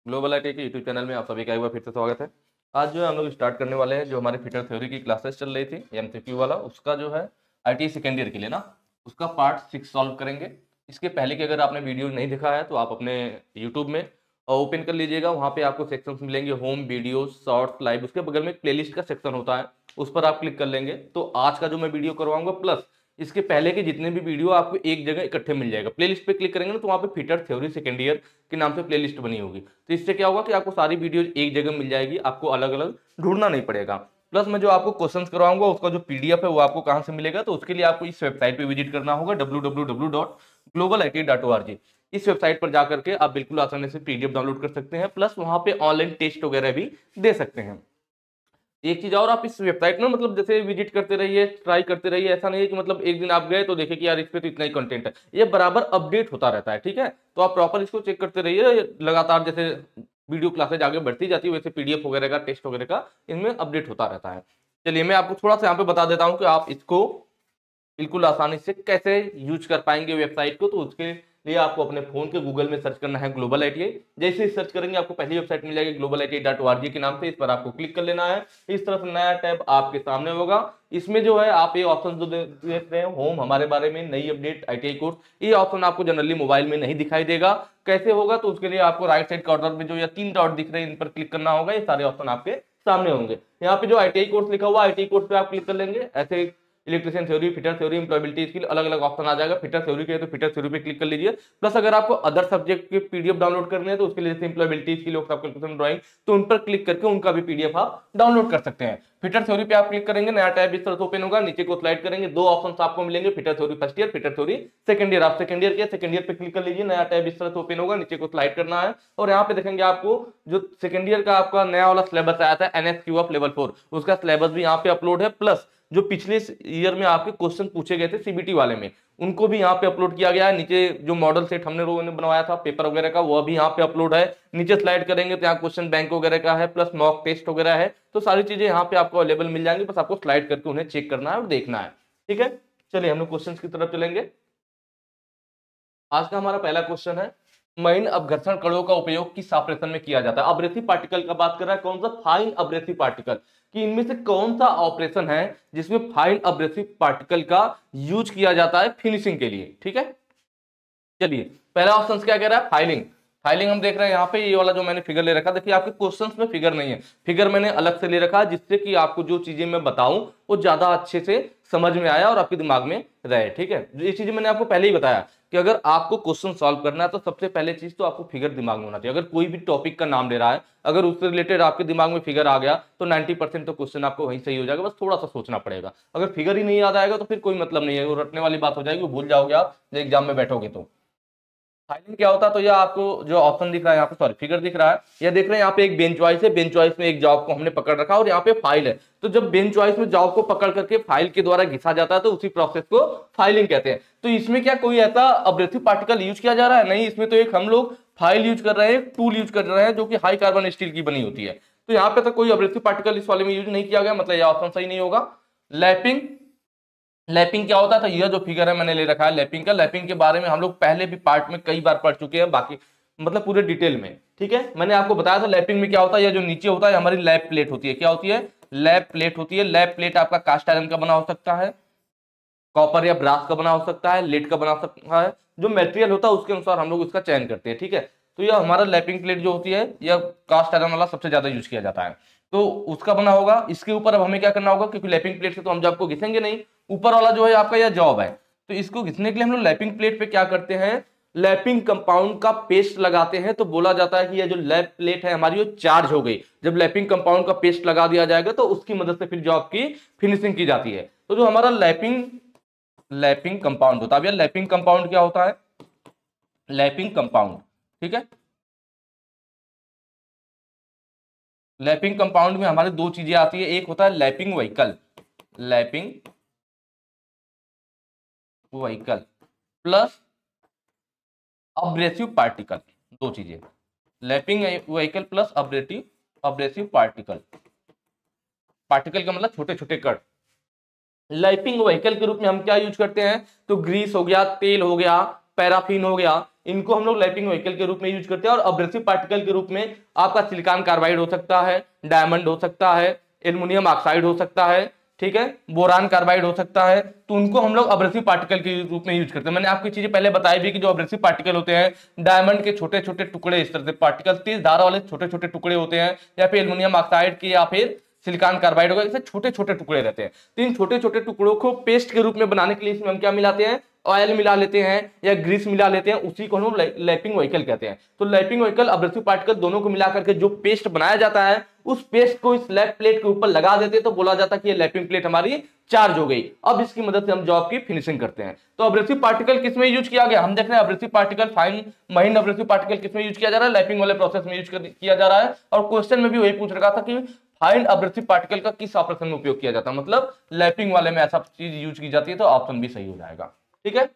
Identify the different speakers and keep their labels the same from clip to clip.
Speaker 1: Global IT के YouTube channel में आप सभी का एक बार फिर से स्वागत है। आज जो है हम लोग स्टार्ट करने वाले हैं जो हमारी फिटर थ्योरी की क्लासेस चल रही थी एमसीक्यू वाला, उसका जो है आईटी सेकेंड ईयर के लिए ना उसका पार्ट 6 सॉल्व करेंगे। इसके पहले की अगर आपने वीडियो नहीं दिखा है तो आप अपने यूट्यूब में ओपन कर लीजिएगा, वहाँ पे आपको सेक्शंस मिलेंगे, होम, वीडियो, शॉर्ट्स, लाइव, उसके बगल में प्लेलिस्ट का सेक्शन होता है, उस पर आप क्लिक कर लेंगे तो आज का जो मैं वीडियो करवाऊंगा प्लस इसके पहले के जितने भी वीडियो आपको एक जगह इकट्ठे मिल जाएगा। प्लेलिस्ट पे क्लिक करेंगे ना तो वहाँ पे फिटर थ्योरी सेकेंड ईयर के नाम से प्लेलिस्ट बनी होगी, तो इससे क्या होगा कि आपको सारी वीडियो एक जगह मिल जाएगी, आपको अलग अलग ढूंढना नहीं पड़ेगा। प्लस मैं जो आपको क्वेश्चंस करवाऊंगा उसका जो पीडीएफ है वो आपको कहाँ से मिलेगा, तो उसके लिए आपको इस वेबसाइट पे विजिट करना होगा www.globalit.org। इस वेबसाइट पर जाकर के आप बिल्कुल आसानी से पीडीएफ डाउनलोड कर सकते हैं, प्लस वहां पे ऑनलाइन टेस्ट वगैरह भी दे सकते हैं। एक चीज और, आप इस वेबसाइट में मतलब जैसे विजिट करते रहिए, ट्राई करते रहिए, ऐसा नहीं है कि मतलब एक दिन आप गए तो देखे कि यार इस पे तो इतना ही कंटेंट है, ये बराबर अपडेट होता रहता है, ठीक है। तो आप प्रॉपर इसको चेक करते रहिए, लगातार जैसे वीडियो क्लासेज आगे बढ़ती जाती है वैसे पीडीएफ वगैरह का, टेस्ट वगैरह का इनमें अपडेट होता रहता है। चलिए मैं आपको थोड़ा सा यहाँ पे बता देता हूँ कि आप इसको बिल्कुल आसानी से कैसे यूज कर पाएंगे वेबसाइट को। तो उसके लिए आपको अपने फोन के गूगल में सर्च करना है ग्लोबल आईटीआई। जैसे ही सर्च करेंगे आपको पहली वेबसाइट मिल जाएगी globaliti.org के नाम से, इस पर आपको क्लिक कर लेना है। इस तरह से नया टैब आपके सामने होगा, इसमें जो है आप ये ऑप्शन जो देख रहे हैं होम, हमारे बारे में, नई अपडेट, आईटीआई कोर्स, ये ऑप्शन आपको जनरली मोबाइल में नहीं दिखाई देगा। कैसे होगा, तो उसके लिए आपको राइट साइड कॉर्नर में जो या 3 डॉट दिख रहे हैं इन पर क्लिक करना होगा, ये सारे ऑप्शन आपके सामने होंगे। यहाँ पे जो आईटीआई कोर्स लिखा हुआ आईटीआई कोर्स पे आप क्लिक कर लेंगे, ऐसे electrician theory, fitter theory, employability skill, अलग अलग ऑप्शन आ जाएगा। फिटर थ्योरी के तो फिटर थ्योरी पे क्लिक कर लीजिए। प्लस अगर आपको अदर सब्जेक्ट के पीडीएफ डाउनलोड करने हैं तो उसके लिए जैसे एम्प्लॉयबिलिटी स्किल, कैलकुलेशन, ड्राइंग, तो उन पर क्लिक करके उनका भी पीडीएफ आप डाउनलोड कर सकते हैं। फिटर थ्योरी पे आप क्लिक करेंगे, नया टैब इस तरह से ओपन होगा, नीचे को स्लाइड करेंगे, 2 ऑप्शन आपको मिलेंगे, fitter theory first year, fitter theory second year. आप सेकंड ईयर के सेकंड ईयर पे क्लिक कर लीजिए, नया टैब इस तरह से ओपन होगा, नीचे को स्लाइड करना है और यहाँ पे देखेंगे आपको जो सेकंड ईयर का आपका नया वाला सिलेबस आया था एनएसक्यू ऑफ लेवल 4, उसका सिलेबस भी यहाँ पे अपलोड है। प्लस जो पिछले ईयर में आपके क्वेश्चन पूछे गए थे सीबीटी वाले में, उनको भी यहाँ पे अपलोड किया गया है। नीचे जो मॉडल सेट हमने लोगों ने बनवाया था पेपर वगैरह का, वो भी यहाँ पे अपलोड है। नीचे स्लाइड करेंगे तो यहाँ क्वेश्चन बैंक वगैरह का है, प्लस मॉक टेस्ट वगैरह है, तो सारी चीजें यहाँ पे आपको अवेलेबल मिल जाएंगी, बस आपको स्लाइड करके उन्हें चेक करना है और देखना है, ठीक है। चलिए हम लोग क्वेश्चन की तरफ चलेंगे। आज का हमारा पहला क्वेश्चन है, महीन अपघर्षण कणों का उपयोग किस ऑपरेशन में किया जाता है। अब्रेसिव पार्टिकल का बात कर रहा है, कौन सा, फाइन अब्रेसिव पार्टिकल, कि इनमें से कौन सा ऑपरेशन है जिसमें फाइन अब्रेसिव पार्टिकल का यूज किया जाता है फिनिशिंग के लिए, ठीक है। चलिए पहला ऑप्शन क्या कह रहा है, फाइलिंग। फाइलिंग हम देख रहे हैं यहाँ पे, ये वाला जो मैंने फिगर ले रखा, देखिए आपके क्वेश्चंस में फिगर नहीं है, फिगर मैंने अलग से ले रखा है जिससे कि आपको जो चीजें मैं बताऊं वो ज्यादा अच्छे से समझ में आया और आपके दिमाग में रहे, ठीक है। ये चीजें मैंने आपको पहले ही बताया कि अगर आपको क्वेश्चन सॉल्व करना है तो सबसे पहले चीज तो आपको फिगर दिमाग में होना चाहिए। अगर कोई भी टॉपिक का नाम ले रहा है, अगर उससे रिलेटेड आपके दिमाग में फिगर आ गया तो 90% तो क्वेश्चन आपको वहीं सही हो जाएगा, बस थोड़ा सा सोचना पड़ेगा। अगर फिगर ही नहीं याद आएगा तो फिर कोई मतलब नहीं है, वो रटने वाली बात हो जाएगी, वो भूल जाओगे आप जब एग्जाम में बैठोगे तो। फाइलिंग क्या होता है, तो यह आपको जो ऑप्शन दिख रहा है यहाँ पे, सॉरी फिगर दिख रहा है, यह देख रहे हैं यहाँ पे एक बेंच वाइस है, बेंच वाइस में एक जॉब को हमने पकड़ रखा और यहाँ पे फाइल है। तो जब बेंच वाइस में जॉब को पकड़ करके फाइल के द्वारा घिसा जाता है तो उसी प्रोसेस को फाइलिंग कहते हैं। तो इसमें क्या कोई ऐसा अब्रेसिव पार्टिकल यूज किया जा रहा है, नहीं, इसमें तो एक हम लोग फाइल यूज कर रहे हैं, टूल यूज कर रहे हैं जो कि हाई कार्बन स्टील की बनी होती है। तो यहाँ पे तो कोई अब्रेसिव पार्टिकल इस वाले में यूज नहीं किया गया, मतलब यह ऑप्शन सही नहीं होगा। लैपिंग, लैपिंग क्या होता था, यह जो फिगर है मैंने ले रखा है लैपिंग का, लैपिंग के बारे में हम लोग पहले भी पार्ट में कई बार पढ़ चुके हैं, बाकी मतलब पूरे डिटेल में, ठीक है। मैंने आपको बताया था लैपिंग में क्या होता है, यह जो नीचे होता है हमारी लैप प्लेट होती है, क्या होती है, लैप प्लेट होती है। लैप प्लेट आपका कास्ट आयरन का बना हो सकता है, कॉपर या ब्रास का बना हो सकता है, लेड का बना सकता है, जो मेटेरियल होता है उसके अनुसार हम लोग इसका चयन करते हैं, ठीक है। तो यह हमारा लैपिंग प्लेट जो होती है यह कास्ट आयरन वाला सबसे ज्यादा यूज किया जाता है, तो उसका बना होगा। इसके ऊपर अब हमें क्या करना होगा, क्योंकि लैपिंग प्लेट से तो हम जॉब को घिसेंगे नहीं, ऊपर वाला जो है आपका यह जॉब है, तो इसको घिसने के लिए हम लोग लैपिंग प्लेट पे क्या करते हैं, लैपिंग कंपाउंड का पेस्ट लगाते हैं। तो बोला जाता है कि यह जो लैप प्लेट है हमारी वो चार्ज हो गई, जब लैपिंग कंपाउंड का पेस्ट लगा दिया जाएगा तो उसकी मदद से फिर जॉब की फिनिशिंग की जाती है। तो जो हमारा लैपिंग कंपाउंड होता है, अब लैपिंग कंपाउंड क्या होता है, लैपिंग कंपाउंड, ठीक है। लैपिंग कंपाउंड में हमारे 2 चीजें आती है, एक होता है lapping vehicle, lapping vehicle plus abrasive particle, 2 चीजें, lapping vehicle plus abrasive particle. Particle का मतलब छोटे छोटे कण। लैपिंग व्हीकल के रूप में हम क्या यूज करते हैं, तो ग्रीस हो गया, तेल हो गया, पैराफिन हो गया, इनको हम लोग लैपिंग व्हीकल के रूप में यूज करते हैं। और अब्रेसिव पार्टिकल के रूप में आपका सिलिकॉन कार्बाइड हो सकता है, डायमंड हो सकता है, एल्युमिनियम ऑक्साइड हो सकता है, ठीक है, बोरान कार्बाइड हो सकता है। तो उनको हम लोग अब्रेसिव पार्टिकल के रूप में यूज करते हैं। मैंने आपकी चीजें पहले बताई भी कि जो अब्रेसिव पार्टिकल होते हैं, डायमंड के छोटे छोटे टुकड़े, इस तरह से पार्टिकल, तेज धारा वाले छोटे छोटे टुकड़े होते हैं, या फिर एल्युमिनियम ऑक्साइड के या फिर सिलिकॉन कार्बाइड होगा, ऐसे छोटे छोटे टुकड़े रहते हैं। तो इन छोटे छोटे टुकड़ों को पेस्ट के रूप में बनाने के लिए इसमें हम क्या मिलाते हैं, ऑयल मिला लेते हैं या ग्रीस मिला लेते हैं, उसी को हम लैपिंग व्हीकल कहते हैं। तो लैपिंग व्हीकल, अब्रेसिव पार्टिकल दोनों को मिलाकर के जो पेस्ट बनाया जाता है, उस पेस्ट को इस लैप प्लेट के ऊपर लगा देते हैं, तो बोला जाता है कि ये लैपिंग प्लेट हमारी चार्ज हो गई। अब इसकी मदद से हम जॉब की फिनिशिंग करते हैं। तो अब्रेसिव पार्टिकल किसमें यूज किया गया, हम देख रहे हैं अब्रेसिव पार्टिकल, फाइन महीन अब्रेसिव पार्टिकल किसमें यूज किया जा रहा है, लैपिंग वाले प्रोसेस में यूज किया जा रहा है। और क्वेश्चन में भी वही पूछ रखा था कि फाइन अब्रेसिव पार्टिकल का किस ऑपरेशन में उपयोग किया जाता है, मतलब लैपिंग वाले में ऐसा चीज यूज की जाती है, तो ऑप्शन भी सही हो जाएगा। ठीक है,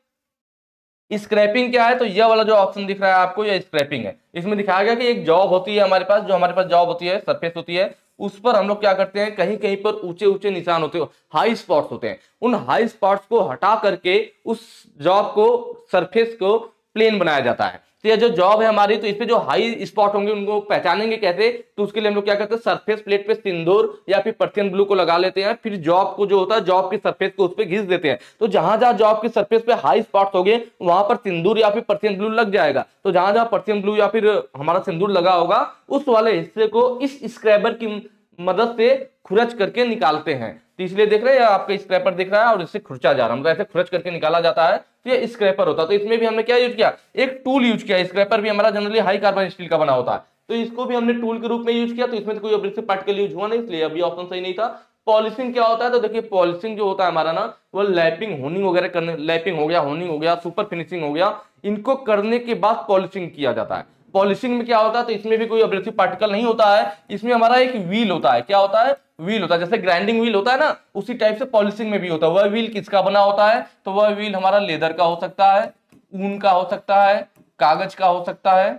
Speaker 1: स्क्रैपिंग क्या है, तो यह वाला जो ऑप्शन दिख रहा है आपको, यह स्क्रैपिंग है। इसमें दिखाया गया कि एक जॉब होती है हमारे पास, जो हमारे पास जॉब होती है, सरफेस होती है, उस पर हम लोग क्या करते हैं, कहीं कहीं पर ऊंचे ऊंचे निशान होते हैं, हाई स्पॉट्स होते हैं। उन हाई स्पॉट्स को हटा करके उस जॉब को, सरफेस को प्लेन बनाया जाता है। तो यह जो जॉब है हमारी, तो इस पे जो हाई स्पॉट होंगे उनको पहचानेंगे कैसे, तो उसके लिए हम लोग क्या करते हैं, सरफेस प्लेट पे सिंदूर या फिर पर्शियन ब्लू को लगा लेते हैं, फिर जॉब को जो होता है, जॉब की सरफेस को उस पर घिस देते हैं। तो जहां जहां जॉब की सरफेस पे हाई स्पॉट्स होंगे वहां पर सिंदूर या फिर पर्शियन ब्लू लग जाएगा। तो जहां जहां पर्शियन ब्लू या फिर हमारा सिंदूर लगा होगा, उस वाले हिस्से को इस स्क्रैबर की मदद से खुरच करके निकालते हैं। तो इसलिए देख रहे हैं आपका स्क्रैपर दिख रहा है और इससे खुरचा जा रहा है, मतलब ऐसे खुरच करके निकाला जाता है, तो ये स्क्रैपर होता है। तो इसमें भी हमने क्या यूज किया, एक टूल यूज किया। स्क्रैपर भी हमारा जनरली हाई कार्बन स्टील का बना होता है, तो इसको भी हमने टूल के रूप में यूज किया। तो इसमें तो कोई अब्रेसिव पार्टिकल यूज हुआ नहीं, इसलिए अभी ऑप्शन सही नहीं था। पॉलिशिंग क्या होता है, तो देखिए पॉलिशिंग जो होता है हमारा ना, वो लैपिंग होनिंग वगैरह करने, लैपिंग हो गया, होनिंग हो गया, सुपर फिनिशिंग हो गया, इनको करने के बाद पॉलिशिंग किया जाता है। पॉलिशिंग में क्या होता है, तो इसमें भी कोई अब्रेसिव पार्टिकल नहीं होता है, इसमें हमारा एक व्हील होता है। क्या होता है, व्हील होता है। जैसे ग्राइंडिंग व्हील होता है ना, उसी टाइप से पॉलिशिंग में भी होता है। वह व्हील किसका बना होता है, तो वह व्हील हमारा लेदर का हो सकता है, ऊन का हो सकता है, कागज का हो सकता है।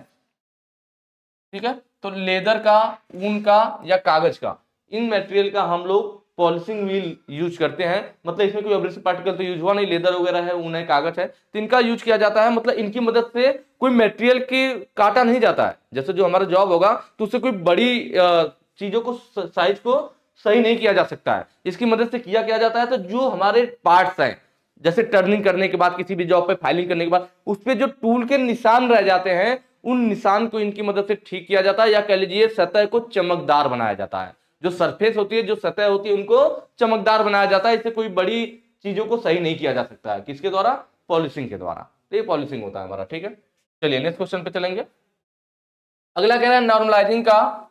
Speaker 1: ठीक है, तो लेदर का, ऊन का या कागज का, इन मटेरियल का हम लोग पॉलिशिंग व्हील यूज करते हैं। मतलब इसमें कोई अब्रेसिव पार्टिकल तो यूज हुआ नहीं, लेदर वगैरह है, ऊन है, कागज है, तो इनका यूज किया जाता है। मतलब इनकी मदद से कोई मटेरियल की काटा नहीं जाता है। जैसे जो हमारा जॉब होगा, तो उससे कोई बड़ी चीजों को, साइज को सही नहीं किया जा सकता है। इसकी मदद से किया जाता है। तो जो हमारे पार्ट्स हैं, जैसे टर्निंग करने के बाद, किसी भी जॉब पे फाइलिंग करने के बाद, उस पे जो टूल के निशान रह जाते हैं, उन निशान को इनकी मदद से ठीक किया जाता है, या कह लीजिए सतह को चमकदार बनाया जाता है। जो सरफेस होती है, जो सतह होती है, उनको चमकदार बनाया जाता है। इससे कोई बड़ी चीजों को सही नहीं किया जा सकता है। किसके द्वारा, पॉलिशिंग के द्वारा। तो ये पॉलिशिंग होता है हमारा। ठीक है, चलिए नेक्स्ट क्वेश्चन पे चलेंगे। अगला कह रहा है नॉर्मलाइजिंग का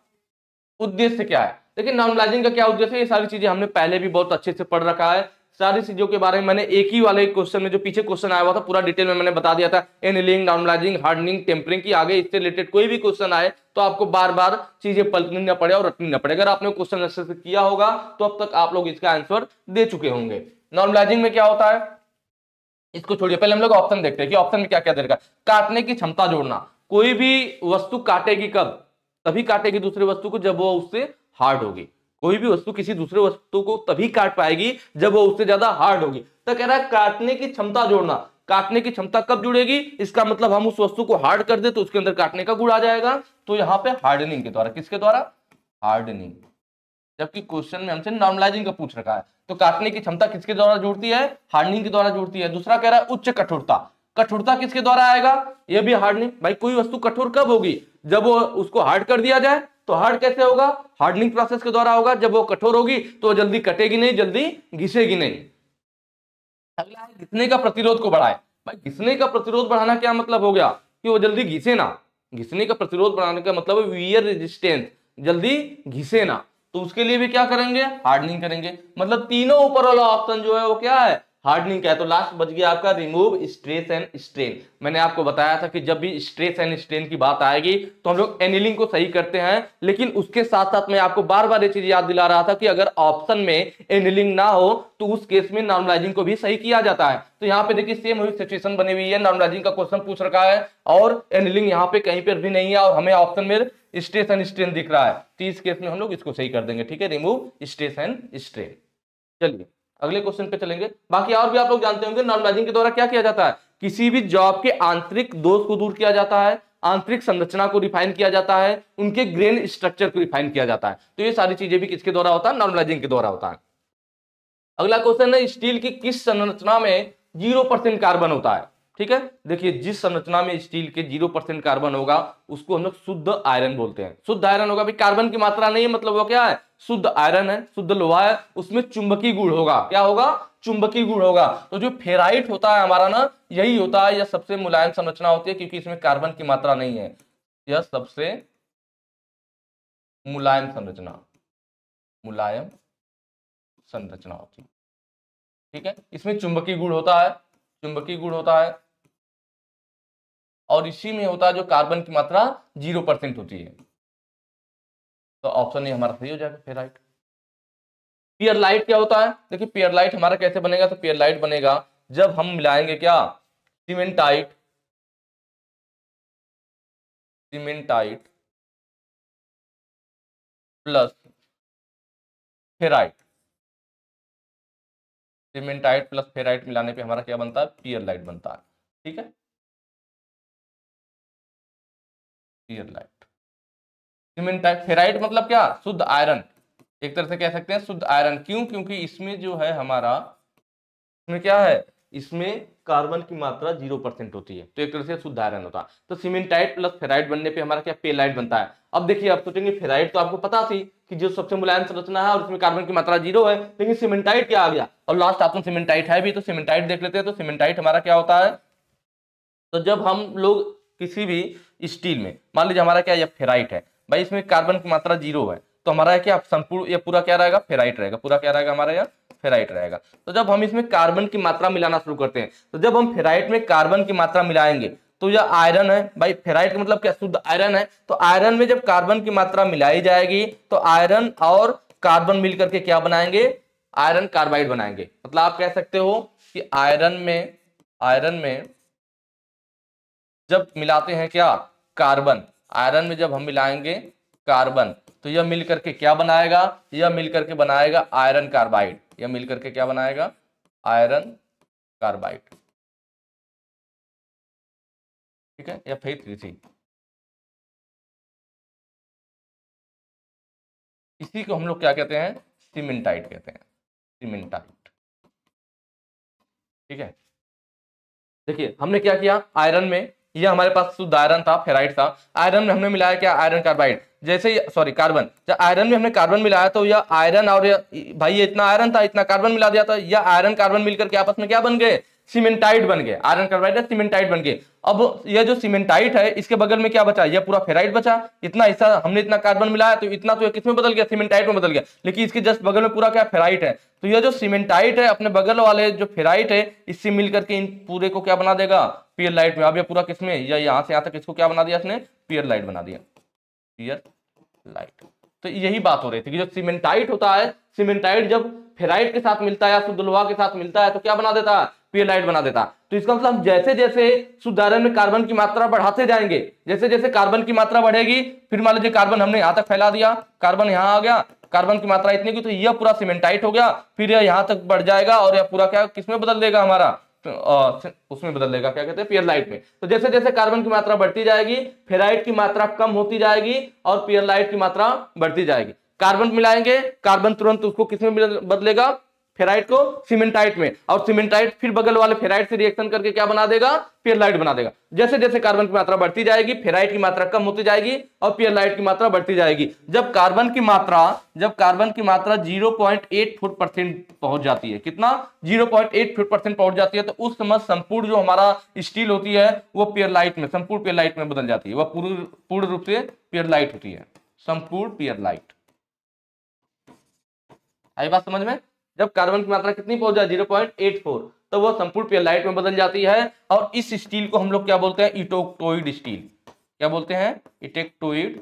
Speaker 1: उद्देश्य क्या है। देखिए नॉर्मलाइजिंग का क्या उद्देश्य है, ये सारी चीजें हमने पहले भी बहुत अच्छे से पढ़ रखा है। सारी चीजों के बारे में मैंने एक ही वाले क्वेश्चन में, जो पीछे क्वेश्चन आया हुआ था, पूरा डिटेल में मैंने बता दिया था। एनीलिंग, नॉर्मलाइजिंग, हार्डनिंग, टेम्परिंग की आगे इससे रिलेटेड कोई भी क्वेश्चन आए तो आपको बार बार चीजें पलटनी न पड़े और रटनी न पड़े। अगर आपने क्वेश्चन अच्छे से किया होगा तो अब तक आप लोग इसका आंसर दे चुके होंगे। नॉर्मलाइजिंग में क्या होता है, इसको छोड़िए, पहले हम लोग ऑप्शन देखते हैं कि ऑप्शन में क्या क्या दे रखा है। काटने की क्षमता जोड़ना, कोई भी वस्तु काटेगी कब, तभी काटेगी दूसरे वस्तु को जब वो उससे हार्ड होगी। कोई भी वस्तु किसी दूसरे वस्तु को तभी काट पाएगी जब वो उससे ज्यादा हार्ड होगी। तो कह रहा है काटने की क्षमता जोड़ना। काटने की क्षमता कब जुड़ेगी, इसका मतलब हम उस वस्तु को हार्ड कर दे तो उसके अंदर काटने का गुण आ जाएगा। तो यहां पे हार्डनिंग के द्वारा, किसके द्वारा, हार्डनिंग। जबकि क्वेश्चन में हमसे नॉर्मलाइजिंग का पूछ रखा है, तो काटने की क्षमता किसके द्वारा जुड़ती है, हार्डनिंग के द्वारा जुड़ती है। दूसरा कह रहा है उच्च कठोरता, कठोरता किसके द्वारा आएगा, यह भी हार्डनिंग। भाई कोई वस्तु कठोर कब होगी, जब वो उसको हार्ड कर दिया जाए। तो हार्ड कैसे होगा, हार्डनिंग प्रोसेस के द्वारा होगा। जब वो कठोर होगी तो वो जल्दी कटेगी नहीं, जल्दी घिसेगी नहीं। अगला है घिसने का प्रतिरोध को बढ़ाए। भाई घिसने का प्रतिरोध बढ़ाना क्या मतलब हो गया, कि वो जल्दी घिसे ना। घिसने का प्रतिरोध बढ़ाने का मतलब है वियर रेजिस्टेंस, जल्दी घिसे ना। तो उसके लिए भी क्या करेंगे, हार्डनिंग करेंगे। मतलब तीनों ऊपर वाला ऑप्शन जो है वो क्या है, हार्डनिंग का है। तो लास्ट बच गया आपका रिमूव स्ट्रेस एंड स्ट्रेन। मैंने आपको बताया था कि जब भी स्ट्रेस एंड स्ट्रेन की बात आएगी तो हम लोग एनीलिंग को सही करते हैं। लेकिन उसके साथ साथ मैं आपको बार बार ये चीज याद दिला रहा था कि अगर ऑप्शन में एनीलिंग ना हो तो उस केस में नॉर्मलाइजिंग को भी सही किया जाता है। तो यहाँ पे देखिए सेम वही सिचुएशन बनी हुई है, नॉर्मलाइजिंग का क्वेश्चन पूछ रखा है और एनीलिंग यहाँ पे कहीं पर भी नहीं है और हमें ऑप्शन में स्ट्रेस एंड स्ट्रेन दिख रहा है। तो इस केस में हम लोग इसको सही कर देंगे। ठीक है, रिमूव स्ट्रेस एंड स्ट्रेन। चलिए अगले क्वेश्चन पे चलेंगे। बाकी और भी आप लोग जानते होंगे नॉर्मलाइजिंग के द्वारा क्या किया जाता है, किसी भी जॉब के आंतरिक दोष को दूर किया जाता है, आंतरिक संरचना को रिफाइन किया जाता है, उनके ग्रेन स्ट्रक्चर को रिफाइन किया जाता है। तो ये सारी चीजें भी किसके द्वारा होता है? नॉर्मलाइजिंग के द्वारा होता है। अगला क्वेश्चन है, स्टील की किस संरचना में 0% कार्बन होता है? ठीक है, देखिए जिस संरचना में स्टील के 0% कार्बन होगा उसको हम लोग शुद्ध आयरन बोलते हैं। शुद्ध आयरन होगा भाई, कार्बन की मात्रा नहीं है, मतलब वो क्या है? शुद्ध आयरन है, शुद्ध लोहा है, उसमें चुंबकीय गुण होगा। क्या होगा? चुंबकीय गुण होगा। तो जो फेराइट होता है हमारा ना, यही होता है, यह सबसे मुलायम संरचना होती है क्योंकि इसमें कार्बन की मात्रा नहीं है। यह सबसे मुलायम संरचना, मुलायम संरचना होती है। ठीक है, इसमें चुंबकीय गुण होता है, चुंबकीय गुण होता है, और इसी में होता है जो कार्बन की मात्रा 0% होती है। तो ऑप्शन ए हमारा सही हो जाएगा, फेराइट। पियरलाइट क्या होता है? देखिए पियरलाइट हमारा कैसे बनेगा? तो पियरलाइट बनेगा जब हम मिलाएंगे क्या? Cementite, cementite plus ferrite, cementite plus ferrite मिलाने पे हमारा क्या बनता है? पियरलाइट बनता है। ठीक है, पियरलाइट। सीमेंटाइट, फेराइट मतलब क्या? शुद्ध आयरन, एक तरह से कह सकते हैं शुद्ध आयरन। क्यों? क्योंकि इसमें जो है हमारा, इसमें क्या है? इसमें कार्बन की मात्रा 0% होती है, तो एक तरह से शुद्ध आयरन होता है। तो सीमेंटाइट प्लस फेराइट बनने पे हमारा क्या? पेलाइट बनता है। अब देखिए आप सोचेंगे फेराइट तो आपको पता थी कि जो सबसे मुलायम संरचना है और उसमें कार्बन की मात्रा 0 है, लेकिन सीमेंटाइट क्या आ गया? और लास्ट ऑप्शन सीमेंटाइट है भी, तो सीमेंटाइट देख लेते हैं। तो सीमेंटाइट हमारा क्या होता है? तो जब हम लोग किसी भी स्टील में, मान लीजिए हमारा क्या? यह फेराइट है भाई, इसमें कार्बन की मात्रा 0 है, तो हमारा क्या? संपूर्ण ये पूरा क्या रहेगा? फेराइट रहेगा। पूरा क्या रहेगा हमारा? यह फेराइट रहेगा। तो जब हम इसमें कार्बन की मात्रा मिलाना शुरू करते हैं, तो जब हम फेराइट में कार्बन की मात्रा मिलाएंगे तो यह आयरन है भाई, फेराइट का मतलब क्या? शुद्ध आयरन है। तो आयरन में जब कार्बन की मात्रा मिलाई जाएगी तो आयरन और कार्बन मिलकर के क्या बनाएंगे? आयरन कार्बाइड बनाएंगे। मतलब आप कह सकते हो कि आयरन में जब मिलाते हैं क्या? कार्बन, आयरन में जब हम मिलाएंगे कार्बन, तो यह मिलकर के क्या बनाएगा? यह मिलकर के बनाएगा आयरन कार्बाइड। यह मिलकर के क्या बनाएगा? Iron carbide. ठीक है, या Fe3C। इसी को हम लोग क्या कहते हैं? सीमेंटाइट कहते हैं, सीमेंटाइट। ठीक है, देखिए हमने क्या किया? आयरन में, यह हमारे पास शुद्ध आयरन था, फेराइट था। आयरन में हमने मिलाया क्या? Iron carbide. जैसे सॉरी कार्बन, जब आयरन में हमने कार्बन मिलाया तो यह आयरन और भाई ये इतना आयरन था, इतना कार्बन मिला दिया था, यह आयरन कार्बन मिलकर के आपस में क्या बन गए? सीमेंटाइट बन गए। आयरन कार्बाइड है, सीमेंटाइट बन गए। अब यह जो सीमेंटाइट है इसके बगल में क्या बचा? यह पूरा फेराइट बचा। इतना हिस्सा हमने इतना कार्बन मिलाया तो इतना तो किसमें बदल गया? सीमेंटाइट में बदल गया। लेकिन इसके जस्ट बगल में पूरा क्या? फेराइट है। तो यह जो सीमेंटाइट है अपने बगल वाले जो फेराइट है, इससे मिलकर के इन पूरे को क्या बना देगा? पियरलाइट में। अब ये पूरा किसमें? या यहां से यहां तक इसको क्या बना दिया इसने? पियरलाइट बना दिया, पियरलाइट। तो यही बात हो रही थी कि जो सीमेंटाइट होता है, सीमेंटाइट जब फेराइट के साथ मिलता है या शुद्ध लोहा के साथ मिलता है तो क्या बना देता है? पियरलाइट बना देता है। तो इसका मतलब हम जैसे जैसे शुद्ध आयरन में कार्बन की मात्रा बढ़ाते जाएंगे, जैसे जैसे कार्बन की मात्रा बढ़ेगी, फिर मान लीजिए कार्बन हमने यहां तक फैला दिया, कार्बन यहां आ गया, कार्बन की मात्रा इतनी की, तो यह पूरा सीमेंटाइट हो गया। फिर यह यहां तक बढ़ जाएगा और यह पूरा क्या किसमें बदल देगा? हमारा उसमें बदल देगा, क्या कहते हैं? पियरलाइट में। तो जैसे जैसे कार्बन की मात्रा बढ़ती जाएगी, फेराइट की मात्रा कम होती जाएगी और पियरलाइट की मात्रा बढ़ती जाएगी। कार्बन मिलाएंगे, कार्बन तुरंत उसको किसमें बदलेगा? फेराइट को सीमेंटाइट में, और सीमेंटाइट फिर बगल वाले फेराइट से रिएक्शन करके क्या बना देगा? पियरलाइट बना देगा। जैसे जैसे कार्बन की मात्रा बढ़ती जाएगी, फेराइट की मात्रा कम होती जाएगी और पियरलाइट की मात्रा बढ़ती जाएगी। जब कार्बन की मात्रा 0.84% पहुंच जाती है, कितना? 0.84% पहुंच जाती है, तो उस समय संपूर्ण जो हमारा स्टील होती है वो पियरलाइट में, संपूर्ण पियरलाइट में बदल जाती है। वह पूर्ण रूप से पियरलाइट होती है, संपूर्ण पियरलाइट। आई बात समझ में? जब कार्बन की मात्रा कितनी पहुंच जाए? 0.84, तो वह संपूर्ण पियरलाइट में बदल जाती है। और इस स्टील को हम लोग क्या बोलते हैं? इटोक्टोइड स्टील। क्या बोलते हैं? इटेक्टोइड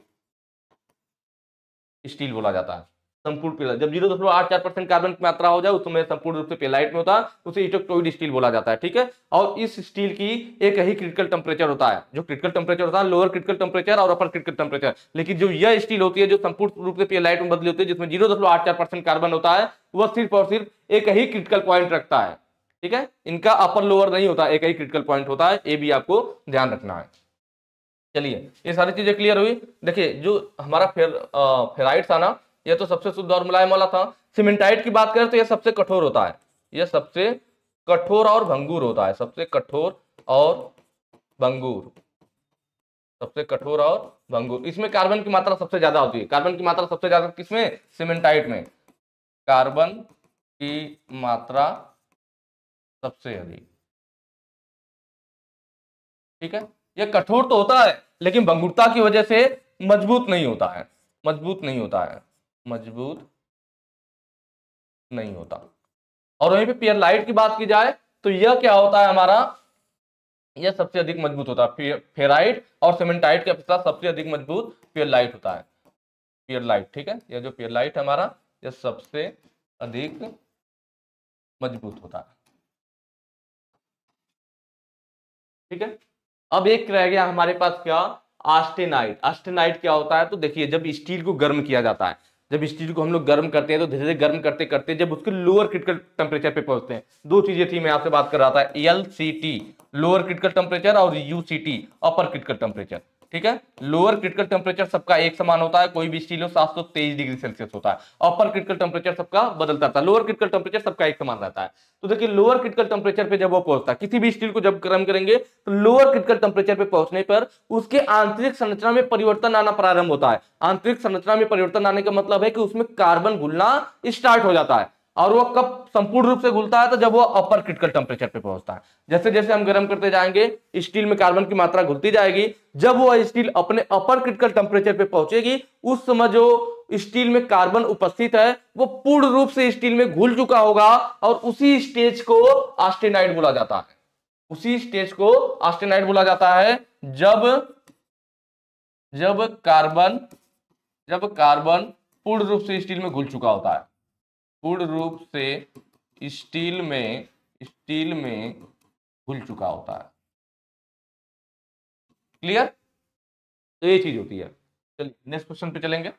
Speaker 1: स्टील बोला जाता है। संपूर्ण पियरलाइट जब 0.84% कार्बन की मात्रा हो जाए उस समय संपूर्ण रूप से पियरलाइट में होता है, उसे इटेक्टोइड स्टील बोला जाता है। ठीक है, और इस स्टील की एक ही क्रिटिकल टेम्परेचर होता है। जो क्रिटिकल टेम्परेचर होता है, लोअर क्रिटिकल टेम्परेचर और अपर क्रिटिकल टेम्परेचर। लेकिन जो यह स्टील होती है जो संपूर्ण रूप से पियरलाइट में बदली होती है, जिसमें 0.84% कार्बन होता है, वह सिर्फ और सिर्फ एक ही क्रिटिकल पॉइंट रखता है। ठीक है, इनका अपर लोअर नहीं होता, एक ही क्रिटिकल पॉइंट होता है, ये भी आपको ध्यान रखना है। चलिए ये सारी चीजें क्लियर हुई। देखिए जो हमारा फेराइट था ना, ये तो सबसे शुद्ध और मुलायम वाला था। सीमेंटाइट की बात करें तो ये सबसे कठोर होता है, ये सबसे कठोर और भंगुर होता है, सबसे कठोर और भंगुर, सबसे कठोर और भंगुर। इसमें कार्बन की मात्रा सबसे ज्यादा होती है, कार्बन की मात्रा सबसे ज्यादा किसमें? सीमेंटाइट में कार्बन की मात्रा सबसे अधिक। ठीक है, ये कठोर तो होता है लेकिन भंगुरता की वजह से मजबूत नहीं होता है, मजबूत नहीं होता है, मजबूत नहीं होता। और वहीं पे पेयरलाइट की बात की जाए तो यह क्या होता है हमारा, यह सबसे अधिक मजबूत होता है। फेराइट और सीमेंटाइट के साथ सबसे अधिक मजबूत पेयरलाइट होता है, पेयरलाइट। ठीक है, यह जो पेयरलाइट है हमारा, यह सबसे अधिक मजबूत होता है। ठीक है, अब एक रह गया हमारे पास क्या, आस्टेनाइट। आस्टेनाइट क्या होता है, तो देखिए जब स्टील को गर्म किया जाता है, जब स्टील को हम लोग गर्म करते हैं तो धीरे धीरे गर्म करते करते जब उसके लोअर क्रिटिकल टेम्परेचर पे पहुंचते हैं, दो चीजें थी मैं आपसे बात कर रहा था, LCT लोअर क्रिटिकल टेम्परेचर और UCT अपर क्रिटिकल टेम्परेचर। ठीक है, लोअर क्रिटिकल टेम्परेचर सबका एक समान होता है, कोई भी स्टील हो 723 डिग्री सेल्सियस होता है। अपर क्रिटिकल टेम्परेचर सबका बदलता रहता है, लोअर क्रिटिकल टेम्परेचर सबका एक समान रहता है। तो देखिए लोअर क्रिटिकल टेम्परेचर पे जब वो पहुंचता है, किसी भी स्टील को जब गर्म करेंगे तो लोअर क्रिटिकल टेम्परेचर पे पहुंचने पर उसके आंतरिक संरचना में परिवर्तन आना प्रारंभ होता है। आंतरिक संरचना में परिवर्तन आने का मतलब है कि उसमें कार्बन घुलना स्टार्ट हो जाता है। और वो कब संपूर्ण रूप से घुलता है, तो जब वो अपर क्रिटिकल टेम्परेचर पे पहुंचता है। जैसे जैसे हम गर्म करते जाएंगे स्टील में कार्बन की मात्रा घुलती जाएगी, जब वो स्टील अपने अपर क्रिटिकल टेम्परेचर पे पहुंचेगी उस समय जो स्टील में कार्बन उपस्थित है वो पूर्ण रूप से स्टील में घुल चुका होगा, और उसी स्टेज को आस्टेनाइट बोला जाता है। उसी स्टेज को आस्टेनाइट बोला जाता है जब जब कार्बन जब कार्बन पूर्ण रूप से स्टील में घुल चुका होता है, पूर्ण रूप से स्टील में घुल चुका होता है। क्लियर, तो ये चीज होती है। चलिए नेक्स्ट क्वेश्चन पे चलेंगे।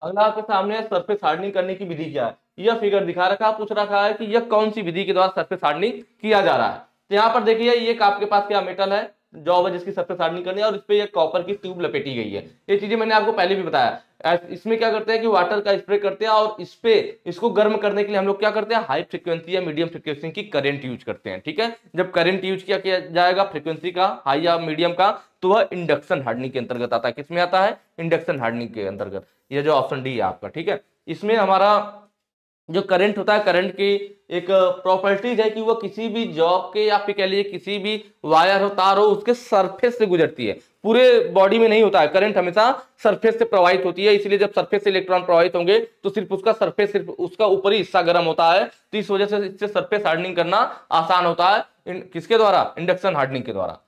Speaker 1: अगला आपके सामने सरफेस हार्डनिंग करने की विधि क्या है, यह फिगर दिखा रखा, पूछ रखा है कि यह कौन सी विधि के द्वारा सरफेस हार्डनिंग किया जा रहा है। तो यहाँ पर देखिए ये आपके पास क्या मेटल है, जॉब है जिसकी सरफेस हार्डनिंग करनी है, और इस पे ये कॉपर की ट्यूब लपेटी गई है। ये चीजें मैंने आपको पहले भी बताया। इसमें क्या करते हैं कि वाटर का स्प्रे करते हैं, और इस पे इसको गर्म करने के लिए हम लोग क्या करते हैं, हाई फ्रीक्वेंसी या मीडियम फ्रीक्वेंसी की करंट यूज करते हैं। ठीक है, जब करंट यूज किया जाएगा फ्रीक्वेंसी का हाई या मीडियम का, तो वह इंडक्शन हार्डनिंग के अंतर्गत आता है। किसमें आता है, इंडक्शन हार्डनिंग के अंतर्गत। ये जो ऑप्शन डी है आपका। ठीक है, इसमें हमारा जो करंट होता है, करंट की एक प्रॉपर्टीज है कि वो किसी भी जॉब के या फिर कह लीजिए किसी भी वायर हो तार हो उसके सरफेस से गुजरती है, पूरे बॉडी में नहीं होता है। करंट हमेशा सरफेस से प्रवाहित होती है, इसलिए जब सरफेस से इलेक्ट्रॉन प्रवाहित होंगे तो सिर्फ उसका सरफेस, सिर्फ उसका ऊपरी हिस्सा गर्म होता है। तो इस वजह से इससे सरफेस हार्डनिंग करना आसान होता है। किसके द्वारा, इंडक्शन हार्डनिंग के द्वारा।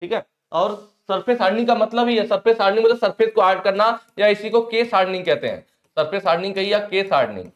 Speaker 1: ठीक है, और सरफेस हार्डनिंग का मतलब ही है, सरफेस हार्डनिंग मतलब सरफेस को हार्ड करना, या इसी को केस हार्डनिंग कहते हैं। सरफेस हार्डनिंग कहिए या केस हार्डनिंग।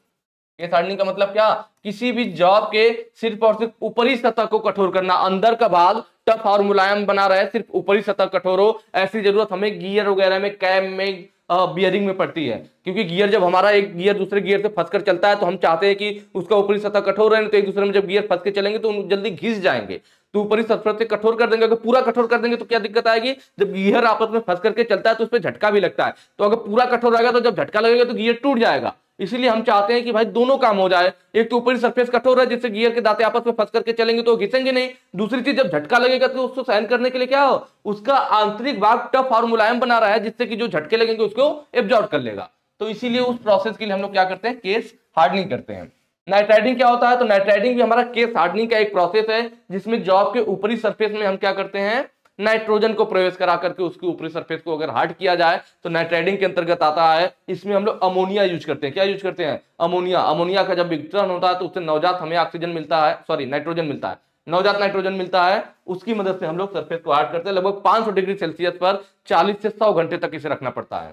Speaker 1: केस हार्डनिंग का मतलब क्या, किसी भी जॉब के सिर्फ और सिर्फ ऊपरी सतह को कठोर करना, अंदर का भाग टफ और मुलायम बना रहे, सिर्फ ऊपरी सतह कठोर हो। ऐसी जरूरत हमें गियर वगैरह में, कैम में, बियरिंग में पड़ती है, क्योंकि गियर जब हमारा एक गियर दूसरे गियर से फंसकर चलता है तो हम चाहते हैं कि उसका ऊपरी सतह कठोर रहे, तो एक दूसरे में जब गियर फंस के चलेंगे तो जल्दी घिस जाएंगे। तो ऊपरी सतह से कठोर कर देंगे, अगर पूरा कठोर कर देंगे तो क्या दिक्कत आएगी, जब गियर आपस में फंस करके चलता है तो उस पर झटका भी लगता है। तो अगर पूरा कठोर रहेगा तो जब झटका लगेगा तो गियर टूट जाएगा। इसीलिए हम चाहते हैं कि भाई दोनों काम हो जाए, एक तो ऊपरी सरफेस कठोर है जिससे गियर के दांते आपस में फंस करके चलेंगे तो घिसेंगे नहीं, दूसरी चीज जब झटका लगेगा तो उसको सहन करने के लिए क्या हो, उसका आंतरिक भाग टफ और मुलायम बना रहा है, जिससे कि जो झटके लगेंगे उसको एब्जॉर्ब कर लेगा। तो इसीलिए उस प्रोसेस के लिए हम लोग क्या करते हैं, केस हार्डनिंग करते हैं। नाइट्राइडिंग क्या होता है, तो नाइट्राइडिंग भी हमारा केस हार्डनिंग का एक प्रोसेस है, जिसमें जॉब के ऊपरी सरफेस में हम क्या करते हैं, नाइट्रोजन को प्रवेश करा करके उसकी ऊपरी सरफेस को अगर हार्ड किया जाए तो नाइट्राइडिंग के अंतर्गत आता है। इसमें हम लोग अमोनिया यूज करते हैं। क्या यूज करते हैं, अमोनिया। अमोनिया का जब विघटन होता है तो उससे नवजात हमें ऑक्सीजन मिलता है, सॉरी नाइट्रोजन मिलता है, नवजात नाइट्रोजन मिलता है। उसकी मदद से हम लोग सरफेस को हार्ड करते हैं। लगभग 500 डिग्री सेल्सियस पर 40 से 100 घंटे तक इसे रखना पड़ता है।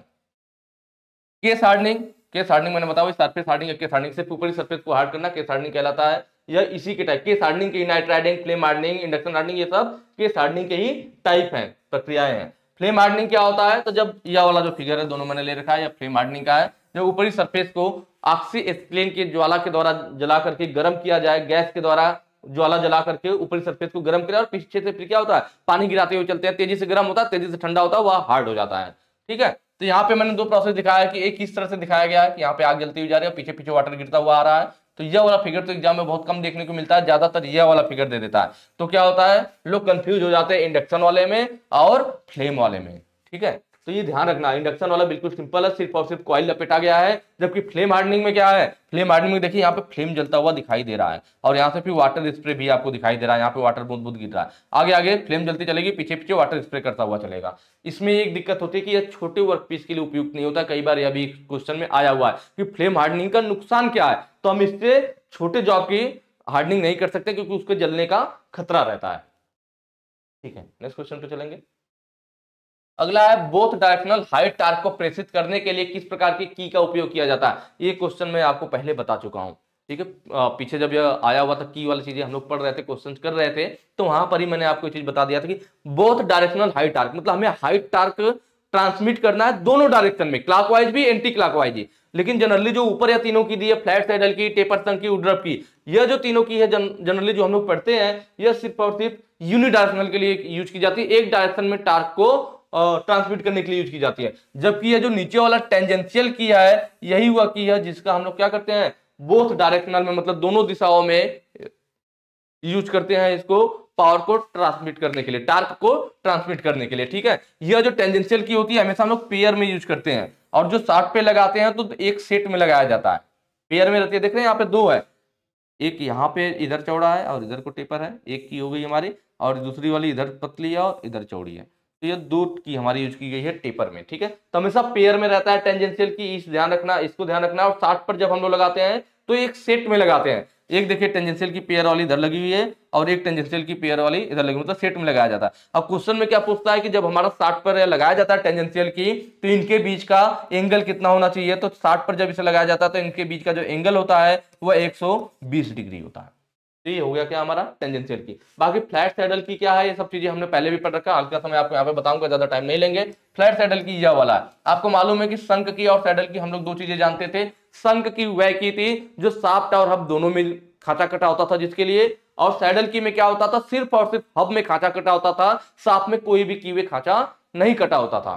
Speaker 1: केस हार्डनिंग, केस हार्डनिंग मैंने बताया सरफेस हार्डनिंग, केस हार्डनिंग सिर्फ ऊपरी सरफेस को हार्ड करना केस हार्डनिंग कहलाता है। यह इसी के टाइप, केस हार्डनिंग के nitriding, flame hardening, induction hardening, ये सब केस हार्डनिंग के ही टाइप हैं, प्रक्रियाएं हैं। फ्लेम हार्डनिंग क्या होता है, तो जब यह वाला जो फिगर है दोनों मैंने ले रखा है, यह फ्लेम हार्डनिंग का है। जब ऊपरी सरफेस को ऑक्सी एस्पिलेन की ज्वाला के द्वारा जला करके गर्म किया जाए, गैस के द्वारा ज्वाला जला करके ऊपरी सरफेस को गर्म करे और पीछे से फिर क्या होता है, पानी गिराते हुए चलते हैं, तेजी से गर्म होता है, तेजी से ठंडा होता है, वह हार्ड हो जाता है। ठीक है, तो यहाँ पे मैंने दो प्रोसेस दिखाया है कि एक किस तरह से दिखाया गया है कि यहाँ पे आग जलती हुई जा रही है, पीछे पीछे वाटर गिरता हुआ आ रहा है। तो यह वाला फिगर तो एग्जाम में बहुत कम देखने को मिलता है, ज्यादातर यह वाला फिगर दे देता है। तो क्या होता है, लोग कंफ्यूज हो जाते हैं इंडक्शन वाले में और फ्लेम वाले में। ठीक है, तो ये ध्यान रखना, इंडक्शन वाला बिल्कुल सिंपल है, सिर्फ और सिर्फ कॉइल लपेटा गया है, जबकि फ्लेम हार्डनिंग में क्या है, फ्लेम हार्डनिंग में देखिए यहाँ पे फ्लेम जलता हुआ दिखाई दे रहा है और यहाँ से फिर वाटर स्प्रे भी आपको दिखाई दे रहा है, यहाँ पे वाटर बूंद बूंद गिर रहा है, आगे आगे फ्लेम जलती चलेगी, पीछे पीछे वाटर स्प्रे करता हुआ चलेगा। इसमें एक दिक्कत होती है कि यह छोटे वर्कपीस के लिए उपयुक्त नहीं होता, कई बार यह भी क्वेश्चन में आया हुआ है कि फ्लेम हार्डनिंग का नुकसान क्या है, तो हम इससे छोटे जॉब की हार्डनिंग नहीं कर सकते क्योंकि उसके जलने का खतरा रहता है। ठीक है, नेक्स्ट क्वेश्चन पे चलेंगे। अगला है बोथ डायरेक्शनल हाई टार्क को प्रेषित करने के लिए किस प्रकार की की का उपयोग किया जाता है। ये क्वेश्चन मैं आपको पहले बता चुका हूं। ठीक है, पीछे जब यह आया हुआ था की वाली चीजें हम लोग पढ़ रहे थे, क्वेश्चन कर रहे थे, तो वहां पर ही मैंने आपको ये चीज बता दिया था कि बोथ डायरेक्शनल हाई टार्क मतलब हमें हाई टार्क ट्रांसमिट करना है दोनों डायरेक्शन में, क्लॉकवाइज भी एंटी क्लॉकवाइज भी। लेकिन जनरली जो ऊपर या तीनों की दी है, फ्लैट सैडल की, टेपर संघ की, उड्रप की, यह जो तीनों की है जनरली जो हम लोग पढ़ते हैं, यह सिर्फ और सिर्फ यूनिडायरेक्शनल के लिए यूज की जाती है, एक डायरेक्शन में टार्क को ट्रांसमिट करने के लिए यूज की जाती है। जबकि ये जो नीचे वाला टेंजेंशियल की है, यही हुआ की है जिसका हम लोग क्या करते हैं, बोथ डायरेक्शनल में मतलब दोनों दिशाओं में यूज करते हैं इसको पावर को ट्रांसमिट करने के लिए, टार्क को ट्रांसमिट करने के लिए। ठीक है, यह जो टेंजेंशियल की होती है हमेशा हम लोग पेयर में यूज करते हैं, और जो शार्ट पे लगाते हैं तो एक सेट में लगाया जाता है, पेयर में रहती है। देख रहे हैं यहाँ पे दो है, एक यहाँ पे इधर चौड़ा है और इधर को टेपर है, एक की हो गई हमारी, और दूसरी वाली इधर पतली है और इधर चौड़ी है। तो ये दो की हमारी यूज की गई है टेपर में। ठीक है, तो हमेशा पेयर में रहता है टेंजेंशियल की, इस ध्यान रखना, इसको ध्यान रखना। और 60 पर जब हम लोग लगाते हैं तो एक सेट में लगाते हैं, एक देखिए टेंजेंशियल की पेयर वाली इधर लगी हुई है और एक टेंजेंशियल की पेयर वाली इधर लगी, मतलब सेट में लगाया जाता है। अब क्वेश्चन में क्या पूछता है कि जब हमारा 60 पर लगाया जाता है टेंजेंशियल की, तो इनके बीच का एंगल कितना होना चाहिए, तो 60 पर जब इसे लगाया जाता है तो इनके बीच का जो एंगल होता है वह 120 डिग्री होता है। तो ये हो गया क्या हमारा टेंजेंशियल की। बाकी फ्लैट सैडल की क्या है, ये सब चीजें हमने पहले भी पढ़ रखा है, हल्का समय आपको यहाँ पे बताऊंगा, ज्यादा टाइम नहीं लेंगे। फ्लैट सैडल की यह वाला है, आपको मालूम है कि शंख की और सैडल की हम लोग दो चीजें जानते थे। शंख की वह की थी जो शाफ्ट और हब दोनों में खाचा कटा होता था जिसके लिए, और सैडल की में क्या होता था, सिर्फ और सिर्फ हब में खाचा कटा होता था, शाफ्ट में कोई भी की हुए खाचा नहीं कटा होता था।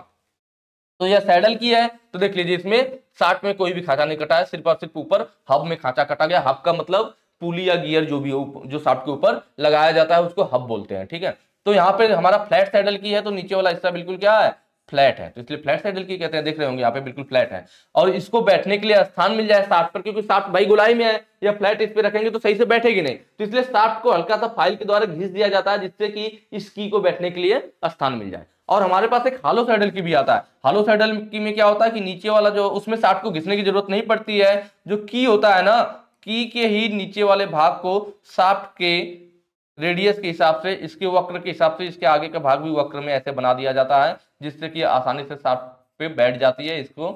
Speaker 1: तो यह सैडल की है, तो देख लीजिए इसमें शाफ्ट में कोई भी खाचा नहीं कटा है, सिर्फ और सिर्फ ऊपर हब में खाचा कटा गया। हब का मतलब पुली या गियर जो भी हो, जो शाफ्ट के ऊपर लगाया जाता है उसको हब बोलते हैं। ठीक है, तो यहाँ पे हमारा फ्लैट सैडल की है, तो नीचे वाला हिस्सा बिल्कुल क्या है, फ्लैट है, तो इसलिए फ्लैट सैडल की कहते हैं। देख रहे होंगे यहाँ पे बिल्कुल फ्लैट है, और इसको बैठने के लिए स्थान मिल जाए शाफ्ट पर, क्योंकि शाफ्ट भाई गोलाई में है, या फ्लैट इस पे रखेंगे तो सही से बैठेगी नहीं, तो इसलिए शाफ्ट को हल्का सा फाइल के द्वारा घिस दिया जाता है जिससे कि इस की को बैठने के लिए स्थान मिल जाए। और हमारे पास एक हालो सैडल की भी आता है। हालो सैडल की में क्या होता है कि नीचे वाला जो, उसमें शाफ्ट को घिसने की जरूरत नहीं पड़ती है, जो की होता है ना, की के ही नीचे वाले भाग को शाफ्ट के रेडियस के हिसाब से, इसके वक्र के हिसाब से, इसके आगे का भाग भी वक्र में ऐसे बना दिया जाता है जिससे कि आसानी से शाफ्ट पे बैठ जाती है। इसको